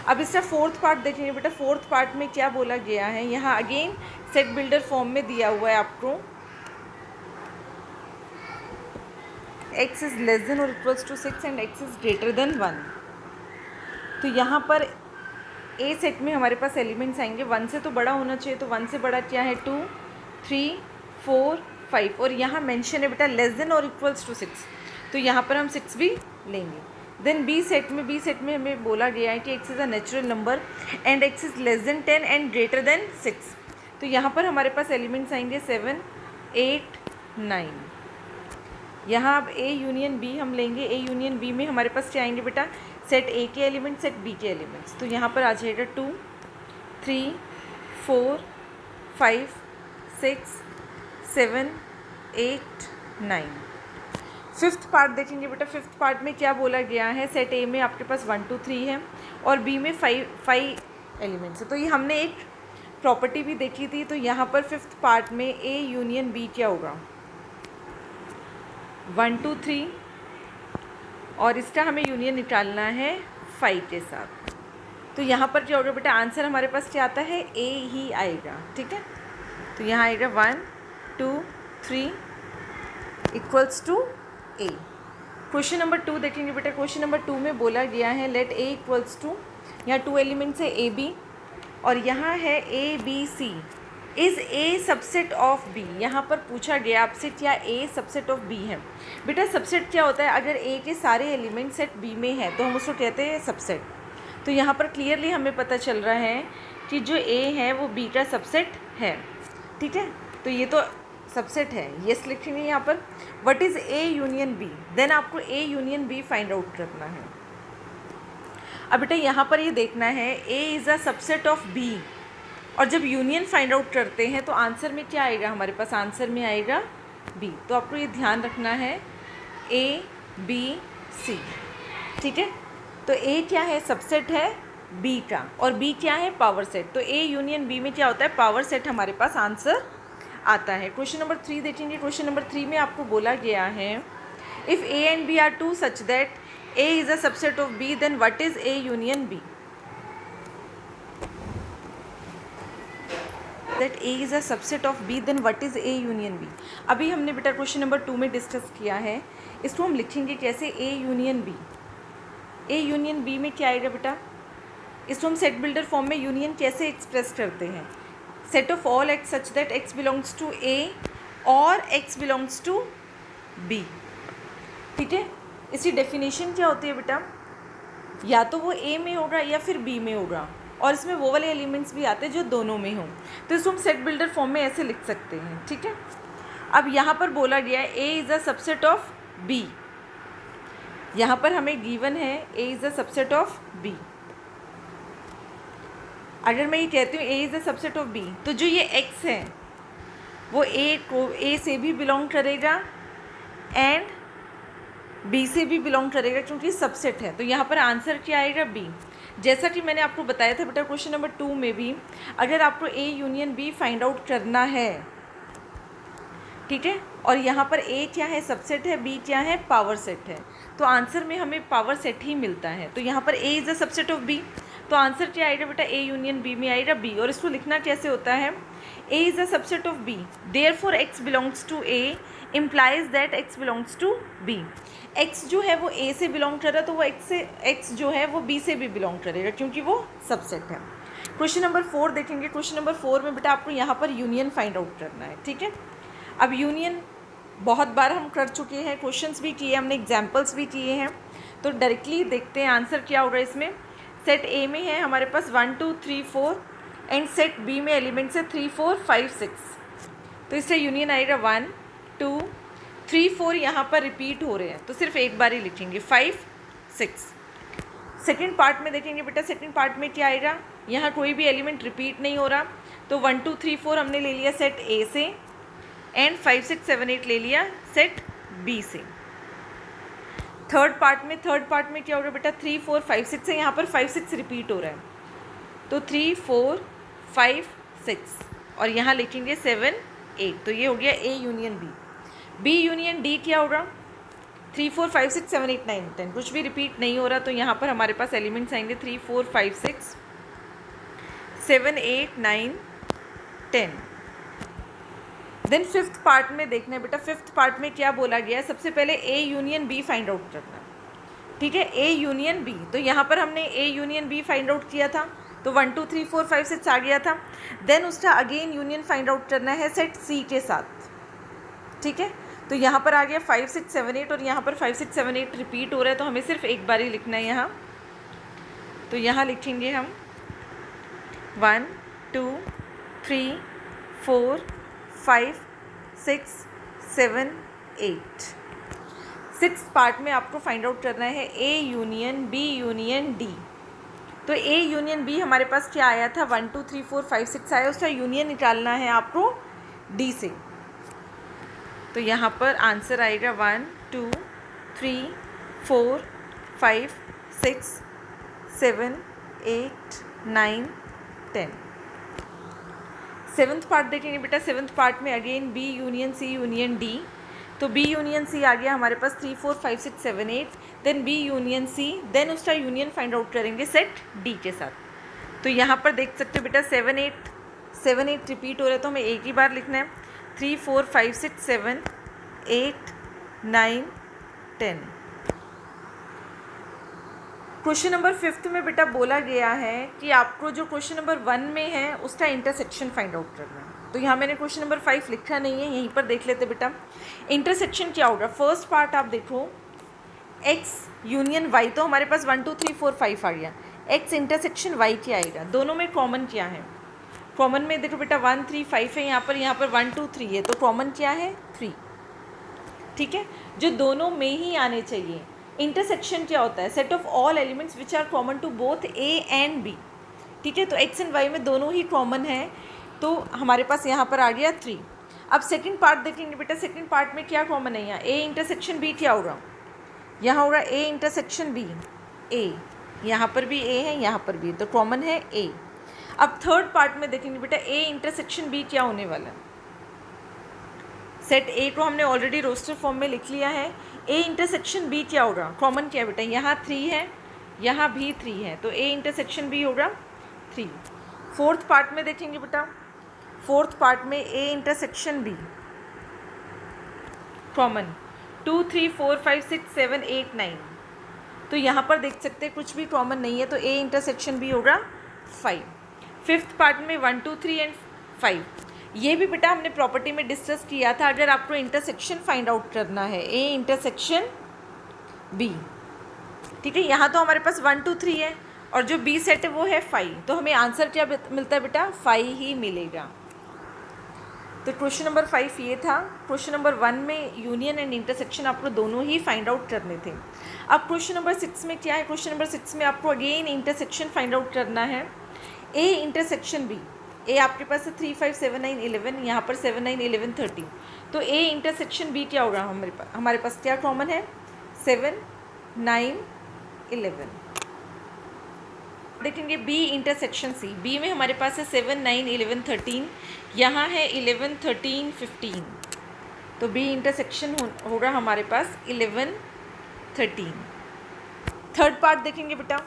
अब इसका फोर्थ पार्ट देखेंगे बेटा, फोर्थ पार्ट में क्या बोला गया है। यहाँ अगेन सेट बिल्डर फॉर्म में दिया हुआ है आपको x इज़ लेस देन और equals to 6 and x is greater than 1। तो यहाँ पर ए सेट में हमारे पास एलिमेंट्स आएंगे 1 से तो बड़ा होना चाहिए, तो 1 से बड़ा क्या है 2 3 4 5 और यहाँ मेंशन है बेटा लेस देन और इक्वल्स टू 6, तो यहाँ पर हम 6 भी लेंगे। देन बी सेट में हमें बोला गया है कि x is a natural number and x is less then 10 and greater than 6। तो यहाँ पर हमारे पास एलिमेंट्स आएंगे 7 8 9। यहाँ अब ए यूनियन बी हम लेंगे। ए यूनियन बी में हमारे पास क्या आएंगे बेटा, सेट ए के एलिमेंट्स सेट बी के एलिमेंट्स। तो यहाँ पर आ जाएगा 2 3 4 5 6 7 8 9। फिफ्थ पार्ट देखेंगे बेटा, फिफ्थ पार्ट में क्या बोला गया है, सेट ए में आपके पास 1 2 3 है और बी में 5 एलिमेंट्स है। तो ये हमने एक प्रॉपर्टी भी देखी थी। तो यहाँ पर फिफ्थ पार्ट में ए यूनियन बी क्या होगा, 1 2 3 और इसका हमें यूनियन निकालना है 5 के साथ। तो यहाँ पर क्या होगा बेटा, आंसर हमारे पास क्या आता है, ए ही आएगा। ठीक है, तो यहाँ आएगा 1 2 3 equals to A. Question number 2 देखेंगे बेटा। क्वेश्चन नंबर 2 में बोला गया है लेट ए इक्वल्स टू, यहाँ 2 एलिमेंट्स है ए बी और यहाँ है A B C. Is A subset of B. यहाँ पर पूछा गया आपसे क्या ए सबसेट ऑफ बी है। बेटा सबसेट क्या होता है, अगर ए के सारे एलिमेंट सेट बी में है तो हम उसको कहते हैं सबसेट। तो यहाँ पर क्लियरली हमें पता चल रहा है कि जो ए है वो बी का सबसेट है। ठीक है, तो ये तो सबसेट है, यस लिखेंगे यहाँ पर। What is A union B, then आपको A union B find out करना है। अब बेटा यहाँ पर ये देखना है A is a subset of B, और जब यूनियन फाइंड आउट करते हैं तो आंसर में क्या आएगा, हमारे पास आंसर में आएगा बी। तो आपको ये ध्यान रखना है ए बी सी। ठीक है, तो ए क्या है, सबसेट है बी का और बी क्या है, पावर सेट। तो ए यूनियन बी में क्या होता है, पावर सेट हमारे पास आंसर आता है। क्वेश्चन नंबर 3 देखेंगे। क्वेश्चन नंबर 3 में आपको बोला गया है if A and B are two such that A is a subset of B then what is A union B. That A is a subset of B then what is A union B. अभी हमने बेटा question number 2 में discuss किया है, इसको हम लिखेंगे कैसे, A union B. A union B में क्या आएगा बेटा, इसको हम सेट बिल्डर फॉर्म में यूनियन कैसे एक्सप्रेस करते हैं, set of all x such that x belongs to A और एक्स बिलोंग्स टू बी। ठीक है, इसकी डेफिनेशन क्या होती है बेटा, या तो वो ए में होगा या फिर बी में होगा, और इसमें वो वाले एलिमेंट्स भी आते हैं जो दोनों में हों। तो इसको हम सेट बिल्डर फॉर्म में ऐसे लिख सकते हैं। ठीक है, अब यहाँ पर बोला गया है A is a subset of B. यहाँ पर हमें गिवन है A is a subset of B. अगर मैं ये कहती हूँ A is a subset of B, तो जो ये एक्स है वो ए को ए से भी बिलोंग करेगा एंड बी से भी बिलोंग करेगा, क्योंकि सबसेट है। तो यहाँ पर आंसर क्या आएगा, बी। जैसा कि मैंने आपको बताया था बेटा क्वेश्चन नंबर 2 में भी, अगर आपको A union B find out करना है, ठीक है, और यहाँ पर ए क्या है, सबसेट है, बी क्या है, पावर सेट है, तो आंसर में हमें पावर सेट ही मिलता है। तो यहाँ पर A is a subset of B, तो आंसर क्या आएगा बेटा, ए यूनियन बी में आएगा बी। और इसको लिखना कैसे होता है, A is a subset of B, therefore X belongs to A implies that x belongs to B. X जो है वो ए से बिलोंग कर रहा है, तो वो एक्स जो है वो बी से भी बिलोंग करेगा, क्योंकि वो सबसेट है। क्वेश्चन नंबर 4 देखेंगे। क्वेश्चन नंबर 4 में बेटा आपको यहाँ पर यूनियन फाइंड आउट करना है, ठीक है। अब यूनियन बहुत बार हम कर चुके हैं, क्वेश्चंस भी किए हमने, एग्जाम्पल्स भी किए हैं, तो डायरेक्टली देखते हैं आंसर क्या होगा इसमें। सेट ए में है हमारे पास 1 2 3 4 एंड सेट बी में एलिमेंट्स है 3 4 5 6, तो इससे यूनियन आएगा 1 2 3 4 यहाँ पर रिपीट हो रहे हैं, तो सिर्फ एक बार ही लिखेंगे 5 6। सेकेंड पार्ट में देखेंगे बेटा, सेकेंड पार्ट में क्या आएगा, यहाँ कोई भी एलिमेंट रिपीट नहीं हो रहा, तो 1 2 3 4 हमने ले लिया सेट ए से, एंड 5 6 7 8 ले लिया सेट बी से। थर्ड पार्ट में क्या हो रहा है बेटा, 3 4 5 6 है, यहाँ पर 5 6 रिपीट हो रहा है, तो 3 4 5 6, और यहाँ लिखेंगे 7 8, तो ये हो गया A union B. B union D क्या होगा, 3 4 5 6 7 8 9 10, कुछ भी रिपीट नहीं हो रहा, तो यहाँ पर हमारे पास एलिमेंट्स आएंगे 3 4 5 6 7 8 9 10। देन फिफ्थ पार्ट में देखना है बेटा, फिफ्थ पार्ट में क्या बोला गया है, सबसे पहले A union B find out करना, ठीक है, ए यूनियन बी। तो यहाँ पर हमने A union B find out किया था, तो 1 2 3 4 5 6 आ गया था। देन उसका अगेन यूनियन फाइंड आउट करना है सेट सी के साथ, ठीक है, तो यहाँ पर आ गया 5 6 7 8, और यहाँ पर 5 6 7 8 रिपीट हो रहा है, तो हमें सिर्फ एक बार ही लिखना है यहाँ, तो यहाँ लिखेंगे हम 1 2 3 4 5 6 7 8। सिक्स पार्ट में आपको फाइंड आउट करना है A union B union D. तो ए यूनियन बी हमारे पास क्या आया था, 1 2 3 4 5 6 आया, उसका यूनियन निकालना है आपको डी से, तो यहाँ पर आंसर आएगा 1 2 3 4 5 6 7 8 9 10। सेवन्थ पार्ट देखेंगे बेटा, सेवन्थ पार्ट में again B union C union D, तो बी यूनियन सी आ गया हमारे पास 3 4 5 6 7 8, then B union C, then उसका यूनियन फाइंड आउट करेंगे सेट डी के साथ। तो यहाँ पर देख सकते हो बेटा 7 8 रिपीट हो रहा है, तो हमें एक ही बार लिखना है 3 4 5 6 7 8 9 10। क्वेश्चन नंबर 5 में बेटा बोला गया है कि आपको जो क्वेश्चन नंबर 1 में है उसका इंटरसेक्शन फाइंड आउट करना है। तो यहाँ मैंने क्वेश्चन नंबर 5 लिखा नहीं है, यहीं पर देख लेते बेटा। इंटरसेक्शन क्या होगा, फर्स्ट पार्ट आप देखो x यूनियन y, तो हमारे पास 1 2 3 4 5 आ गया, x इंटरसेक्शन y क्या आएगा, दोनों में कॉमन क्या है, कॉमन में देखो बेटा 1 3 5 है, यहाँ पर 1 2 3 है, तो कॉमन क्या है 3, ठीक है, जो दोनों में ही आने चाहिए। इंटरसेक्शन क्या होता है, set of all elements which are common to both A and B, ठीक है, तो एक्स एंड वाई में दोनों ही कॉमन है, तो हमारे पास यहाँ पर आ गया 3। अब सेकंड पार्ट देखेंगे बेटा, सेकंड पार्ट में क्या कॉमन है, यहाँ ए इंटरसेक्शन बी क्या होगा, यहाँ होगा ए इंटरसेक्शन बी, ए, यहाँ पर भी ए है, यहाँ पर भी, तो कॉमन है ए। अब थर्ड पार्ट में देखेंगे बेटा ए इंटरसेक्शन बी क्या होने वाला है, सेट ए को हमने ऑलरेडी रोस्टर फॉर्म में लिख लिया है, ए इंटरसेक्शन बी क्या होगा, कॉमन क्या है बेटा, यहाँ 3 है, यहाँ भी 3 है, तो ए इंटरसेक्शन बी होगा 3। फोर्थ पार्ट में देखेंगे बेटा, फोर्थ पार्ट में ए इंटरसेक्शन बी कॉमन 2 3 4 5 6 7 8 9, तो यहाँ पर देख सकते हैं कुछ भी कॉमन नहीं है, तो ए इंटरसेक्शन बी होगा 5। फिफ्थ पार्ट में 1 2 3 एंड 5, ये भी बेटा हमने प्रॉपर्टी में डिस्कस किया था, अगर आपको इंटरसेक्शन फाइंड आउट करना है ए इंटरसेक्शन बी, ठीक है, यहाँ तो हमारे पास 1 2 3 है, और जो बी सेट है वो है 5, तो हमें आंसर क्या मिलता है बेटा, 5 ही मिलेगा। तो क्वेश्चन नंबर 5 ये था। क्वेश्चन नंबर 1 में यूनियन एंड इंटरसेक्शन आपको दोनों ही फाइंड आउट करने थे। अब क्वेश्चन नंबर 6 में क्या है, क्वेश्चन नंबर 6 में आपको अगेन इंटरसेक्शन फाइंड आउट करना है ए इंटरसेक्शन बी। ए आपके पास है 3 5 7 9 11, यहाँ पर 7 9 11 13, तो ए इंटरसेक्शन बी क्या होगा, हमारे पास क्या कॉमन है, 7 9 11। देखेंगे बी इंटरसेक्शन सी। बी में हमारे पास है 7, 9, 11, 13, यहाँ है 11, 13, 15, तो बी इंटरसेक्शन होगा हमारे पास 11, 13। थर्ड पार्ट देखेंगे बेटा,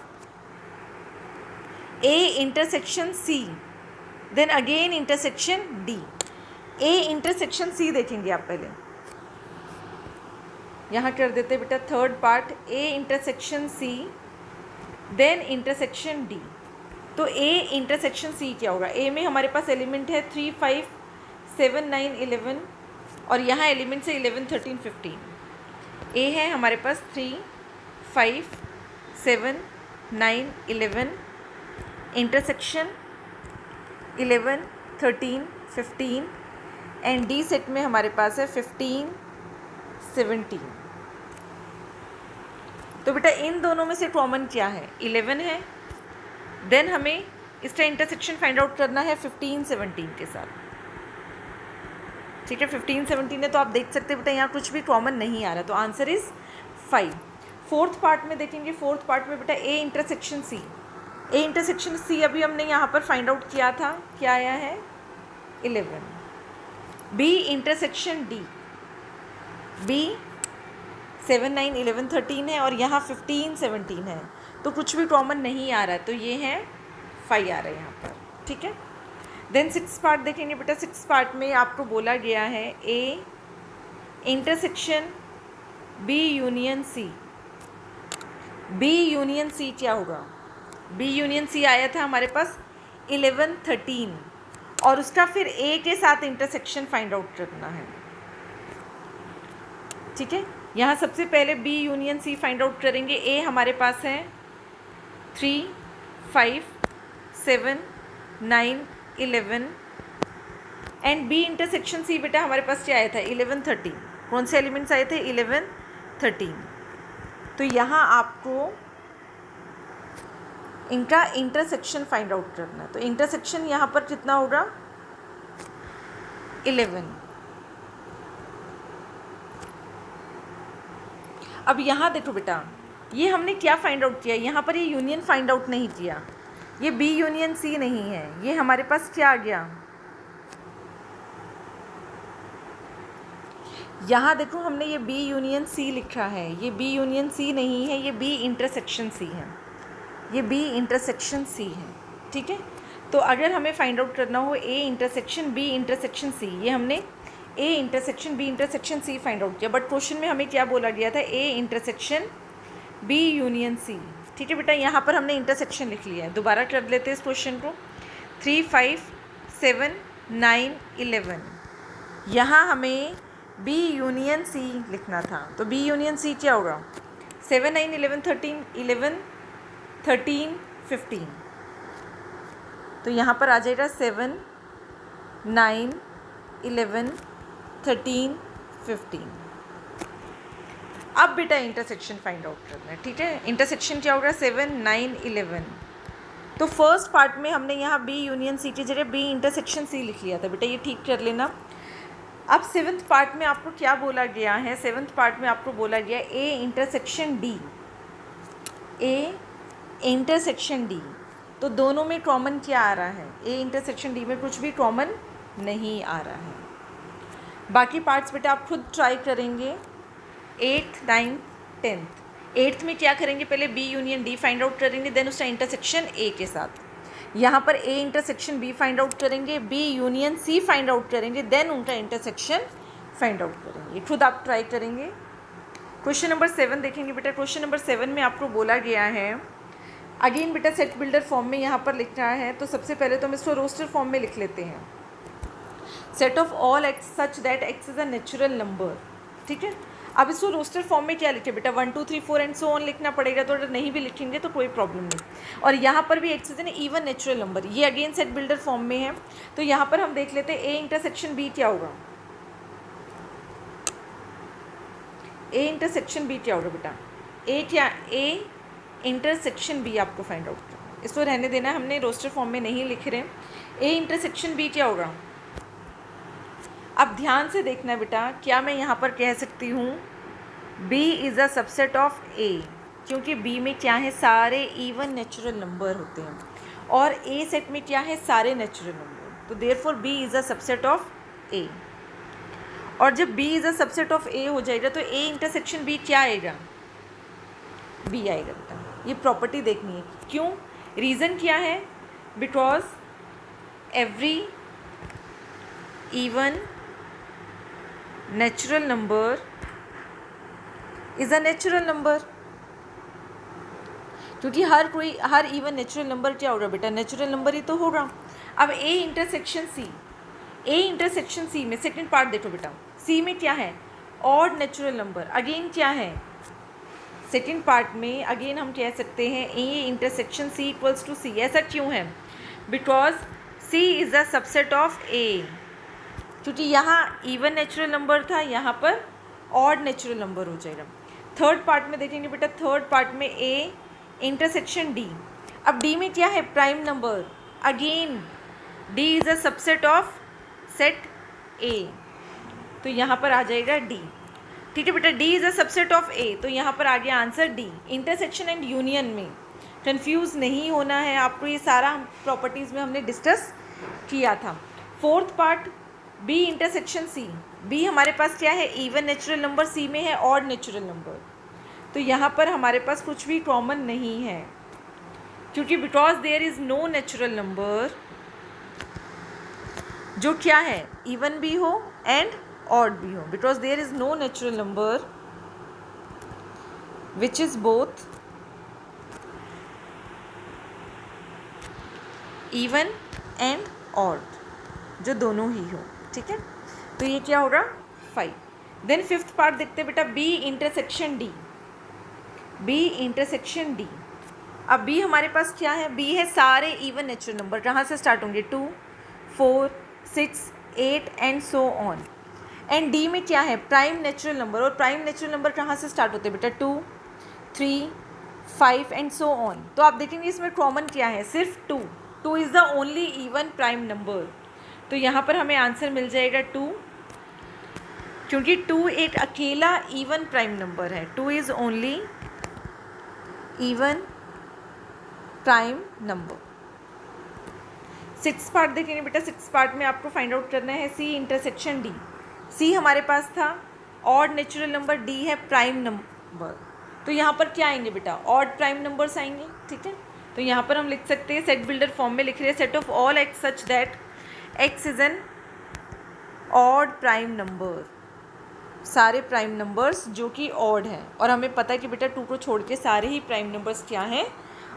A intersection C, then again intersection D. A intersection C देखेंगे आप पहले, यहाँ कर देते बेटा third part, A intersection C then intersection D. तो ए इंटरसेक्शन सी क्या होगा? ए में हमारे पास एलिमेंट है 3, 5, 7, 9, 11 और यहाँ एलिमेंट्स है 11, 13, 15। ए है हमारे पास 3, 5, 7, 9, 11, इंटरसेक्शन 11, 13, 15 एंड डी सेट में हमारे पास है 15, 17। तो बेटा इन दोनों में से कॉमन क्या है? 11 है। देन हमें इसका इंटरसेक्शन फाइंड आउट करना है 15, 17 के साथ। ठीक है, 15, 17 है तो आप देख सकते हैं बेटा यहाँ कुछ भी कॉमन नहीं आ रहा, तो आंसर इज 5। फोर्थ पार्ट में देखेंगे, फोर्थ पार्ट में बेटा A intersection C. A intersection सी अभी हमने यहाँ पर फाइंड आउट किया था, क्या आया है? 11। बी इंटरसेक्शन डी, बी 7, 9, 11, 13 है और यहाँ 15, 17 है, तो कुछ भी कॉमन नहीं आ रहा है, तो ये है 5 आ रहा है यहाँ पर। ठीक है, देन 6 पार्ट देखेंगे बेटा। 6 पार्ट में आपको बोला गया है A intersection B union C. B union C क्या होगा? बी यूनियन सी आया था हमारे पास 11, 13 और उसका फिर ए के साथ इंटरसेक्शन फाइंड आउट करना है। ठीक है, यहाँ सबसे पहले B union C find out करेंगे। ए हमारे पास है 3, 5, 7, 9, 11 एंड बी इंटरसेक्शन सी बेटा हमारे पास क्या आया था? 11, 13। कौन से एलिमेंट्स आए थे? 11, 13। तो यहाँ आपको इनका इंटरसेक्शन फाइंड आउट करना है। तो इंटरसेक्शन यहाँ पर कितना होगा? 11। अब यहाँ देखो बेटा, ये हमने क्या फाइंड आउट किया? यहाँ पर ये यूनियन फाइंड आउट नहीं किया, ये बी यूनियन सी नहीं है, ये हमारे पास क्या आ गया? यहाँ देखो हमने ये बी यूनियन सी लिखा है, ये बी यूनियन सी नहीं है, ये बी इंटरसेक्शन सी है, ये बी इंटरसेक्शन सी है। ठीक है, तो अगर हमें फाइंड आउट करना हो A intersection B intersection C, ये हमने A intersection B intersection C find out किया, बट क्वेश्चन में हमें क्या बोला गया था? A intersection B union C. ठीक है बेटा, यहाँ पर हमने इंटरसेक्शन लिख लिया है। दोबारा कर लेते हैं इस क्वेश्चन को। 3, 5, 7, 9, 11, यहाँ हमें बी यूनियन सी लिखना था, तो बी यूनियन सी क्या होगा? 7, 9, 11, 13, 11, 13, 15, तो यहाँ पर आ जाएगा 7, 9, 11, 13, 15। अब बेटा इंटरसेक्शन फाइंड आउट करना है। ठीक है, इंटरसेक्शन क्या होगा? 7, 9, 11। तो फर्स्ट पार्ट में हमने यहाँ बी यूनियन सी की जगह बी इंटरसेक्शन सी लिख लिया था बेटा, ये ठीक कर लेना। अब 7th पार्ट में आपको क्या बोला गया है? 7th पार्ट में आपको बोला गया ए intersection D, A intersection D. तो दोनों में कॉमन क्या आ रहा है? ए इंटरसेक्शन डी में कुछ भी कॉमन नहीं आ रहा है। बाकी पार्ट्स बेटा आप खुद ट्राई करेंगे। 8th, 9th, 10th। 8th में क्या करेंगे? पहले B union D find out करेंगे, देन उसका इंटरसेक्शन ए के साथ। यहाँ पर A intersection B find out करेंगे, B union C find out करेंगे, देन उनका इंटरसेक्शन फाइंड आउट करेंगे। खुद आप ट्राई करेंगे। क्वेश्चन नंबर 7 देखेंगे बेटा। क्वेश्चन नंबर 7 में आपको बोला गया है, अगेन बेटा सेट बिल्डर फॉर्म में यहाँ पर लिख रहा है, तो सबसे पहले तो हम इसको रोस्टर फॉर्म में लिख लेते हैं। Set of all x such that x is a natural number. ठीक है, अब इसको रोस्टर फॉर्म में क्या लिखे बेटा? 1, 2, 3, 4 एंड सो ऑन लिखना पड़ेगा, तो अगर नहीं भी लिखेंगे तो कोई प्रॉब्लम नहीं। और यहाँ पर भी x is an even natural number, ये अगेन सेट बिल्डर फॉर्म में है। तो यहाँ पर हम देख लेते हैं ए इंटरसेक्शन बी क्या होगा? ए इंटरसेक्शन बी क्या होगा बेटा? ए क्या? ए इंटरसेक्शन बी आपको फाइंड आउट करना है, इसको रहने देना, हमने रोस्टर फॉर्म में नहीं लिख रहे। ए इंटरसेक्शन बी क्या होगा? अब ध्यान से देखना बेटा, क्या मैं यहाँ पर कह सकती हूँ B is a subset of A? क्योंकि बी में क्या है, सारे इवन नेचुरल नंबर होते हैं, और ए सेट में क्या है, सारे नेचुरल नंबर। तो therefore B is a subset of A. और जब B is a subset of A हो जाएगा तो ए इंटरसेक्शन बी क्या आएगा, बी आएगा बेटा। ये प्रॉपर्टी देखनी है। क्यों, रीज़न क्या है, because every even natural number is a natural number. क्योंकि हर इवन नेचुरल नंबर क्या होगा बेटा, नेचुरल नंबर ही तो होगा। अब ए इंटरसेक्शन सी में सेकंड पार्ट देखो बेटा, सी में क्या है, ऑड नेचुरल नंबर। अगेन क्या है, सेकंड पार्ट में अगेन हम कह सकते हैं A intersection C equals to C. ऐसा क्यों है, because C is a subset of A. क्योंकि यहाँ इवन नेचुरल नंबर था, यहाँ पर ऑड नेचुरल नंबर हो जाएगा। थर्ड पार्ट में देखेंगे बेटा, थर्ड पार्ट में ए इंटरसेक्शन डी। अब डी में क्या है, prime number. Again D is a subset of set A, तो यहाँ पर आ जाएगा डी। ठीक है बेटा, D is a subset of A, तो यहाँ पर आ गया answer D. Intersection and union में कंफ्यूज नहीं होना है आपको, ये सारा प्रॉपर्टीज़ में हमने डिस्कस किया था। Fourth part, B intersection C. B हमारे पास क्या है, इवन नेचुरल नंबर, सी में है ऑड नेचुरल नंबर। तो यहाँ पर हमारे पास कुछ भी कॉमन नहीं है, क्योंकि because there is no natural number जो क्या है, इवन भी हो एंड ऑड भी हो, because there is no natural number which is both even and odd, जो दोनों ही हो। ठीक है, तो ये क्या होगा, 5। देन फिफ्थ पार्ट देखते बेटा, B intersection D. B intersection D, अब बी हमारे पास क्या है, बी है सारे इवन नेचुरल नंबर। कहाँ से स्टार्ट होंगे, 2, 4, 6, 8 and so on. And D में क्या है, प्राइम नेचुरल नंबर। और प्राइम नेचुरल नंबर कहाँ से स्टार्ट होते हैं बेटा, 2, 3, 5 एंड सो ऑन। तो आप देखेंगे इसमें कॉमन क्या है, सिर्फ 2। 2 is the only even prime number, तो यहाँ पर हमें आंसर मिल जाएगा 2, क्योंकि 2 एक अकेला इवन प्राइम नंबर है। 2 is only even prime number. Six part देखेंगे बेटा, सिक्स पार्ट में आपको फाइंड आउट करना है सी इंटरसेक्शन डी। सी हमारे पास था ऑड नेचुरल नंबर, डी है प्राइम नंबर, तो यहाँ पर क्या आएंगे बेटा, ऑड प्राइम नंबर्स आएंगे। ठीक है, तो यहाँ पर हम लिख सकते हैं, सेट बिल्डर फॉर्म में लिख रहे हैं, set of all x such that x is an odd prime number. सारे प्राइम नंबर्स जो कि ऑड हैं, और हमें पता है कि बेटा 2 को छोड़ के सारे ही प्राइम नंबर्स क्या हैं,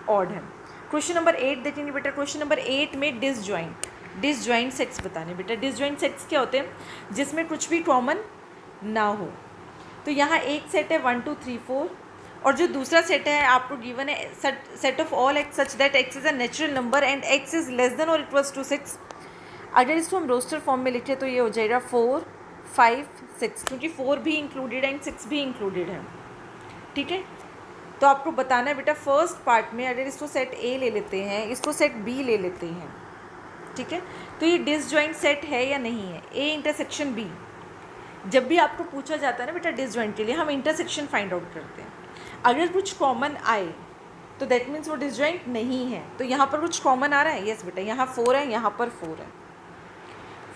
ऑड हैं। क्वेश्चन नंबर 8 देखेंगे बेटा, क्वेश्चन नंबर 8 में डिसजॉइंट सेट्स बताने बेटा। डिसजॉइंट सेट्स क्या होते हैं, जिसमें कुछ भी कॉमन ना हो। तो यहाँ एक सेट है 1 2 3 4, और जो दूसरा सेट है आपको गिवन है set of all x such that x is a natural number and x is less than और इक्वल्स टू 6। अगर इसको हम रोस्टर फॉर्म में लिखें तो ये हो जाएगा 4, 5, 6, क्योंकि 4 भी इंक्लूडेड है एंड 6 भी इंक्लूडेड है। ठीक है, तो आपको बताना है बेटा, फर्स्ट पार्ट में अगर इसको सेट ए ले लेते हैं, इसको सेट बी ले लेते हैं, ठीक है, तो ये डिसजॉइंट सेट है या नहीं है, ए इंटरसेक्शन बी। जब भी आपको पूछा जाता है ना बेटा डिसजॉइंट के लिए, हम इंटरसेक्शन फाइंड आउट करते हैं। अगर कुछ कॉमन आए तो दैट मीन्स वो डिसजॉइंट नहीं है। तो यहाँ पर कुछ कॉमन आ रहा है, यस बेटा, यहाँ 4 है, यहाँ पर 4 है,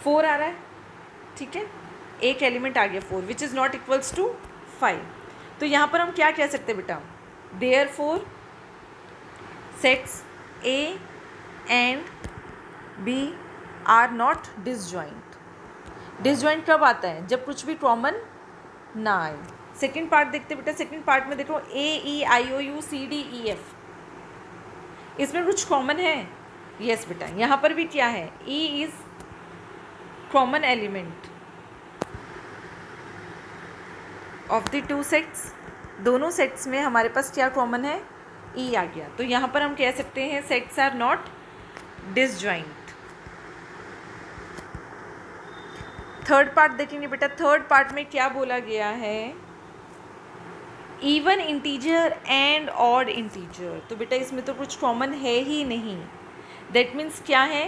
4 आ रहा है। ठीक है, एक एलिमेंट आ गया 4 which is not equals to 5। तो यहाँ पर हम क्या कह सकते हैं बेटा, therefore sets A and B are not disjoint. Disjoint कब आता है, जब कुछ भी कॉमन ना आए। सेकेंड पार्ट देखते बेटा, सेकेंड पार्ट में देखो A E I O U C D E F, इसमें कुछ कॉमन है, यस बेटा, यहाँ पर भी क्या है, E is common element of the 2 sets. दोनों सेट्स में हमारे पास क्या कॉमन है, ई आ गया। तो यहाँ पर हम कह सकते हैं sets are not disjoint. Third part देखेंगे बेटा, थर्ड पार्ट में क्या बोला गया है, even integer and odd integer. तो बेटा इसमें तो कुछ कॉमन है ही नहीं, दैट मीन्स क्या है,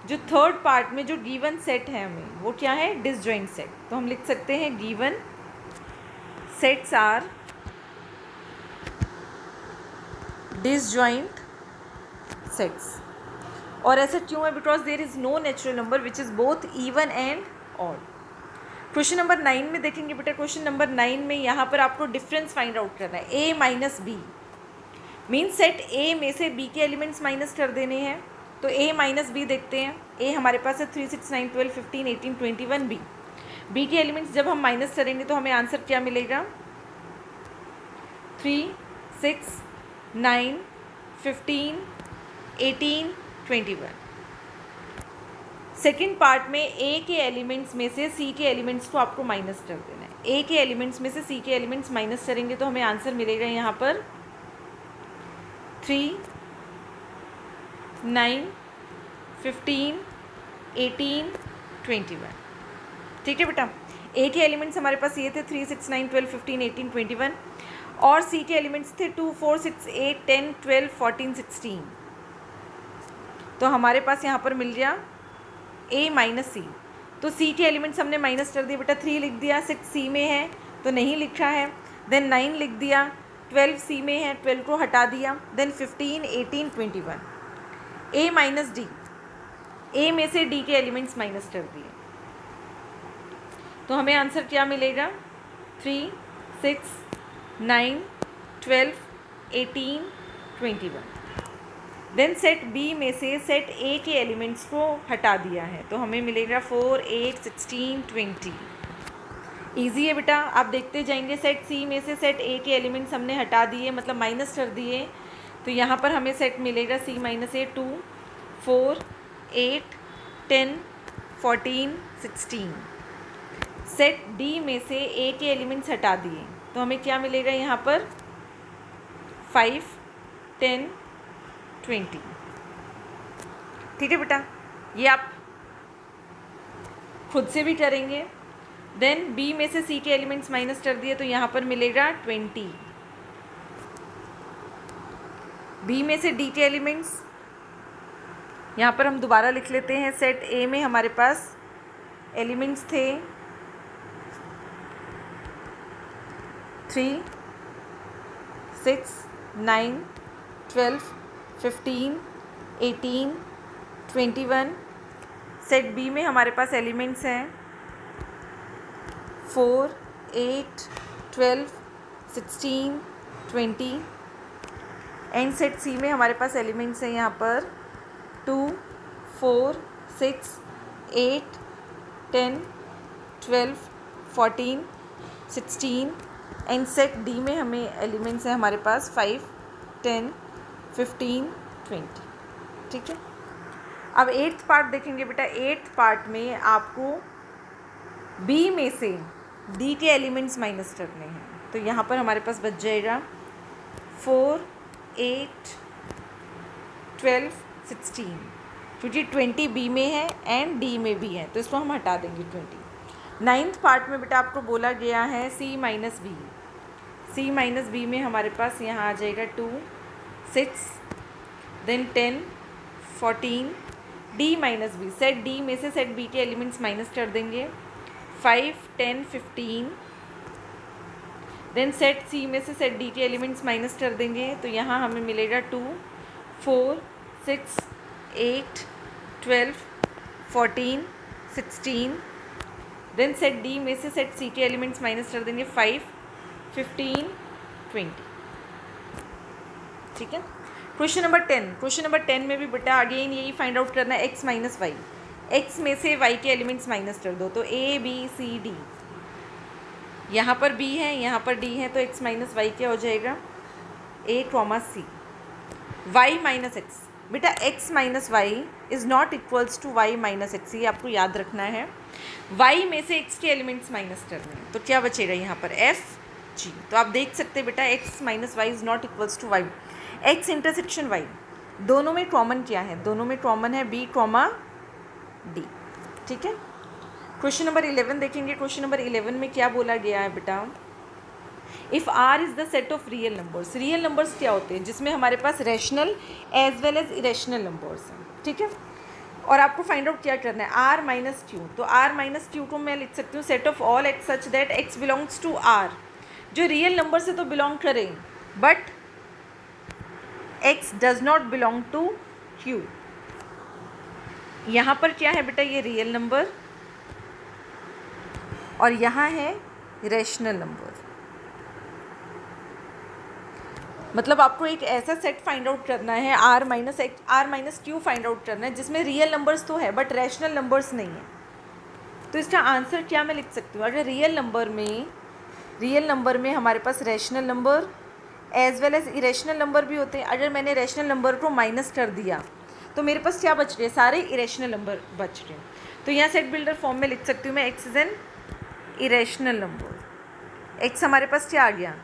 जो थर्ड पार्ट में जो गिवन सेट है हमें वो क्या है, डिसजॉइंट सेट। तो हम लिख सकते हैं given sets are disjoint sets. और ऐसा क्यों है? Because there is no natural number which is both even and odd. Question number 9 में देखेंगे बेटा, क्वेश्चन नंबर 9 में यहाँ पर आपको डिफरेंस फाइंड आउट करना है। A minus B means set A में से बी के एलिमेंट्स माइनस कर देने हैं। तो ए माइनस बी देखते हैं। ए हमारे पास है 3, 6, 9, 12, 15, 18, 21 बी। बी के एलिमेंट्स जब हम माइनस करेंगे तो हमें आंसर क्या मिलेगा? 3, 6, 9, 15, 18, 21। सेकेंड पार्ट में ए के एलिमेंट्स में से सी के एलिमेंट्स को आपको माइनस कर देना है। ए के एलिमेंट्स में से सी के एलिमेंट्स माइनस करेंगे तो हमें आंसर मिलेगा यहाँ पर 3, 9, 15, 18, 21। ठीक है बेटा, ए के एलिमेंट्स हमारे पास ये थे 3, 6, 9, 12, 15, 18, 21 और सी के एलिमेंट्स थे 2, 4, 6, 8, 10, 12, 14, 16। तो हमारे पास यहाँ पर मिल गया ए माइनस सी। तो सी के एलिमेंट्स हमने माइनस कर दिए बेटा, 3 लिख दिया, 6 सी में है तो नहीं लिखा है, देन 9 लिख दिया, 12 सी में है 12 को हटा दिया, देन 15, 18, 21। ए माइनस डी, ए में से डी के एलिमेंट्स माइनस कर दिए तो हमें आंसर क्या मिलेगा? 3, 6, 9, 12, 18, 21। देन सेट बी में से सेट ए के एलिमेंट्स को हटा दिया है तो हमें मिलेगा 4, 8, 16, 20। ईजी है बेटा, आप देखते जाएंगे। सेट सी में से सेट ए के एलिमेंट्स हमने हटा दिए, मतलब माइनस कर दिए, तो यहाँ पर हमें सेट मिलेगा C माइनस ए 2, 4, 8, 10, 14, 16। सेट डी में से ए के एलिमेंट्स हटा दिए तो हमें क्या मिलेगा यहाँ पर? 5, 10, 20। ठीक है बेटा, ये आप खुद से भी करेंगे। देन बी में से सी के एलिमेंट्स माइनस कर दिए तो यहाँ पर मिलेगा 20। बी में से डी के एलिमेंट्स यहाँ पर हम दोबारा लिख लेते हैं। सेट ए में हमारे पास एलिमेंट्स थे 3, 6, 9, 12, 15, 18, 21। सेट बी में हमारे पास एलिमेंट्स हैं 4, 8, 12, 16, 20 एंड सेट सी में हमारे पास एलिमेंट्स हैं यहाँ पर 2, 4, 6, 8, 10, 12, 14, 16 एंड सेट डी में हमें एलिमेंट्स हैं हमारे पास 5, 10, 15, 20। ठीक है, अब 8th पार्ट देखेंगे बेटा। 8th पार्ट में आपको बी में से डी के एलिमेंट्स माइनस करने हैं तो यहाँ पर हमारे पास बच जाएगा 4, 8, 12, 16 क्योंकि 20 बी में है एंड डी में भी है तो इसको हम हटा देंगे 20। 9th पार्ट में बेटा आपको बोला गया है C minus B. C minus B में हमारे पास यहाँ आ जाएगा 2, 6, then 10, 14, D minus B. Set D में से सेट B के एलिमेंट्स माइनस कर देंगे 5, 10, 15। देन सेट C में से सेट D के एलिमेंट्स माइनस कर देंगे तो यहाँ हमें मिलेगा 2, 4, 6, 8, 12, 14, 16। देन सेट D में से सेट C के एलिमेंट्स माइनस कर देंगे 5, 15, 20। ठीक है, क्वेश्चन नंबर 10। क्वेश्चन नंबर 10 में भी बेटा अगेन यही फाइंड आउट करना है x माइनस वाई। x में से y के एलिमेंट्स माइनस कर दो तो a b c d, यहाँ पर b है यहाँ पर d है तो x माइनस वाई क्या हो जाएगा? a, c। y minus x, बेटा x minus y is not equals to y minus x, ये आपको याद रखना है। y में से x के एलिमेंट्स माइनस करने हैं तो क्या बचेगा यहाँ पर? f g। तो आप देख सकते हैं बेटा x minus y is not equals to y। x intersection y, दोनों में कॉमन क्या है? दोनों में कॉमन है b, d। ठीक है, क्वेश्चन नंबर 11 देखेंगे। क्वेश्चन नंबर 11 में क्या बोला गया है बेटा? If r is the set of real numbers. Real numbers क्या होते हैं? जिसमें हमारे पास rational as well as irrational numbers हैं। ठीक है, और आपको फाइंड आउट क्या करना है? r minus q. तो r माइनस क्यू को मैं लिख सकती हूँ set of all x such that x belongs to r। जो रियल नंबर से तो बिलोंग करें but x does not belong to q। यहाँ पर क्या है बेटा, ये रियल नंबर और यहाँ है रैशनल नंबर। मतलब आपको एक ऐसा सेट फाइंड आउट करना है, r minus q find out करना है जिसमें रियल नंबर्स तो है बट रैशनल नंबर्स नहीं है। तो इसका आंसर क्या मैं लिख सकती हूँ, अगर रियल नंबर में हमारे पास rational number as well as irrational number भी होते हैं। अगर मैंने रैशनल नंबर को माइनस कर दिया तो मेरे पास क्या बच रहे हैं, सारे इरेशनल नंबर बच रहे हैं। तो यहाँ सेट बिल्डर फॉर्म में लिख सकती हूँ मैं, x is an irrational number. x हमारे पास क्या आ गया,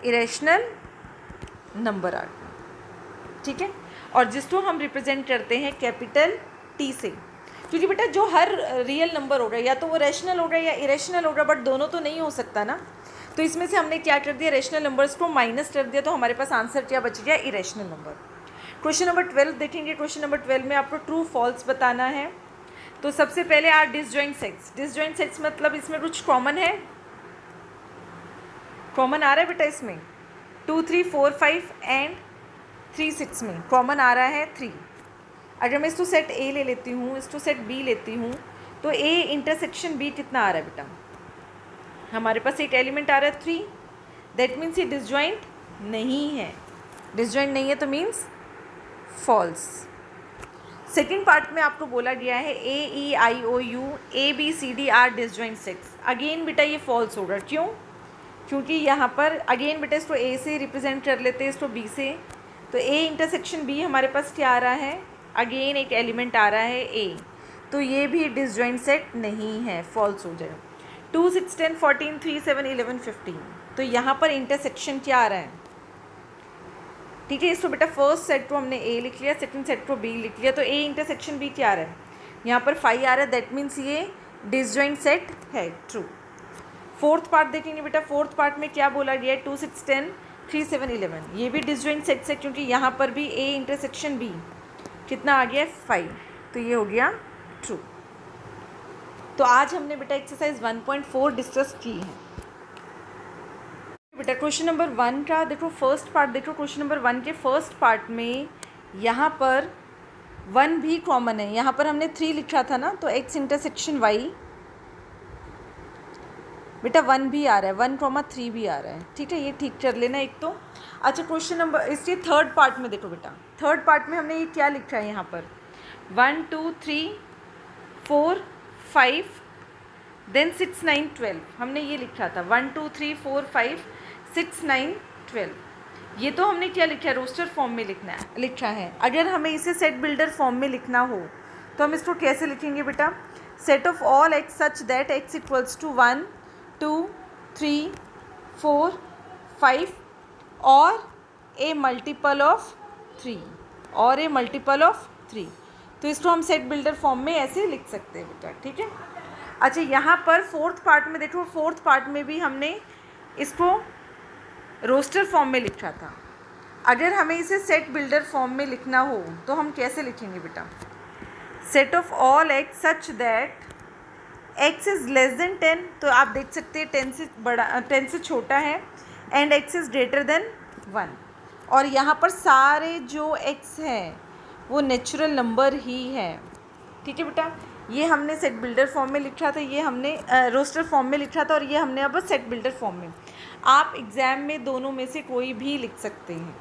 इरेशनल नंबर आ गया, ठीक है। और जिसको हम रिप्रेजेंट करते हैं कैपिटल T से, क्योंकि बेटा जो हर रियल नंबर होगा या तो वो रैशनल होगा या इरेशनल होगा, बट दोनों तो नहीं हो सकता ना। तो इसमें से हमने क्या कर दिया, रैशनल नंबर्स को माइनस कर दिया, तो हमारे पास आंसर क्या बच गया, इरेशनल नंबर। क्वेश्चन नंबर 12 देखेंगे। क्वेश्चन नंबर 12 में आपको ट्रू फॉल्स बताना है। तो सबसे पहले are disjoint sets. Disjoint sets मतलब इसमें कुछ कॉमन है, कॉमन आ रहा है बेटा इसमें 2 3 4 5 एंड 3 6 में कॉमन आ रहा है 3। अगर मैं इसको सेट ए ले लेती हूँ, इसको सेट बी लेती हूँ, तो ए इंटरसेक्शन बी कितना आ रहा है बेटा, हमारे पास एक एलिमेंट आ रहा है 3। दैट मीन्स ये डिसजॉइंट नहीं है। डिसजॉइंट नहीं है तो मीन्स फॉल्स। सेकेंड पार्ट में आपको बोला गया है A E I O U A B C D are disjoint sets. Again बेटा ये फॉल्स होगा, क्यों, क्योंकि यहाँ पर अगेन बेटा इसको ए से रिप्रेजेंट कर लेते हैं, इसको बी से। तो ए इंटरसेक्शन बी हमारे पास क्या आ रहा है, अगेन एक एलिमेंट आ रहा है ए, तो ये भी डिसजॉइंट सेट नहीं है, फॉल्स हो जाएगा। 2 6 10 14 3 7 11 15, तो यहाँ पर इंटरसेक्शन क्या आ रहा है, ठीक है। इसको बेटा फर्स्ट सेट को हमने ए लिख लिया, सेकंड सेट को बी लिख लिया, तो ए इंटरसेक्शन बी क्या आ रहा है, यहाँ पर 5 आ रहा है। दैट मीन्स ये डिसजॉइंट सेट है, ट्रू। फोर्थ पार्ट देखेंगे बेटा। फोर्थ पार्ट में क्या बोला गया है, 2 6 10 3 7 11, ये भी डिसजॉइंट सेट है क्योंकि यहाँ पर भी ए इंटरसेक्शन बी कितना आ गया है 5, तो ये हो गया ट्रू। तो आज हमने बेटा एक्सरसाइज 1.4 डिस्कस की है बेटा। क्वेश्चन नंबर 1 का देखो फर्स्ट पार्ट देखो। क्वेश्चन नंबर 1 के फर्स्ट पार्ट में यहाँ पर 1 भी कॉमन है, यहाँ पर हमने 3 लिखा था ना, तो x इंटरसेक्शन y बेटा 1 भी आ रहा है, 1,3 भी आ रहा है, ठीक है। ये ठीक कर लेना एक तो। अच्छा क्वेश्चन नंबर इसके थर्ड पार्ट में देखो बेटा। थर्ड पार्ट में हमने ये क्या लिखा है, यहाँ पर 1 2 3 4 5 देन 6 9 12 हमने ये लिखा था 1 2 3 4 5 6 9 12। ये तो हमने क्या लिखा है, रोस्टर फॉर्म में लिखा है। अगर हमें इसे सेट बिल्डर फॉर्म में लिखना हो तो हम इसको कैसे लिखेंगे बेटा, set of all x such that x equals to 1 2 3 4 5 और ए मल्टीपल ऑफ 3 और ए मल्टीपल ऑफ 3। तो इसको हम सेट बिल्डर फॉर्म में ऐसे लिख सकते हैं बेटा, ठीक है। अच्छा यहाँ पर फोर्थ पार्ट में देखो, फोर्थ पार्ट में भी हमने इसको रोस्टर फॉर्म में लिखा था। अगर हमें इसे सेट बिल्डर फॉर्म में लिखना हो तो हम कैसे लिखेंगे बेटा, set of all x such that x is less then 10, तो आप देख सकते हैं 10 से छोटा है, and x is greater than 1। और यहाँ पर सारे जो x हैं वो नेचुरल नंबर ही है, ठीक है बेटा। ये हमने सेट बिल्डर फॉर्म में लिखा था, ये हमने रोस्टर फॉर्म में लिखा था, और ये हमने अब सेट बिल्डर फॉर्म में। आप एग्ज़ाम में दोनों में से कोई भी लिख सकते हैं।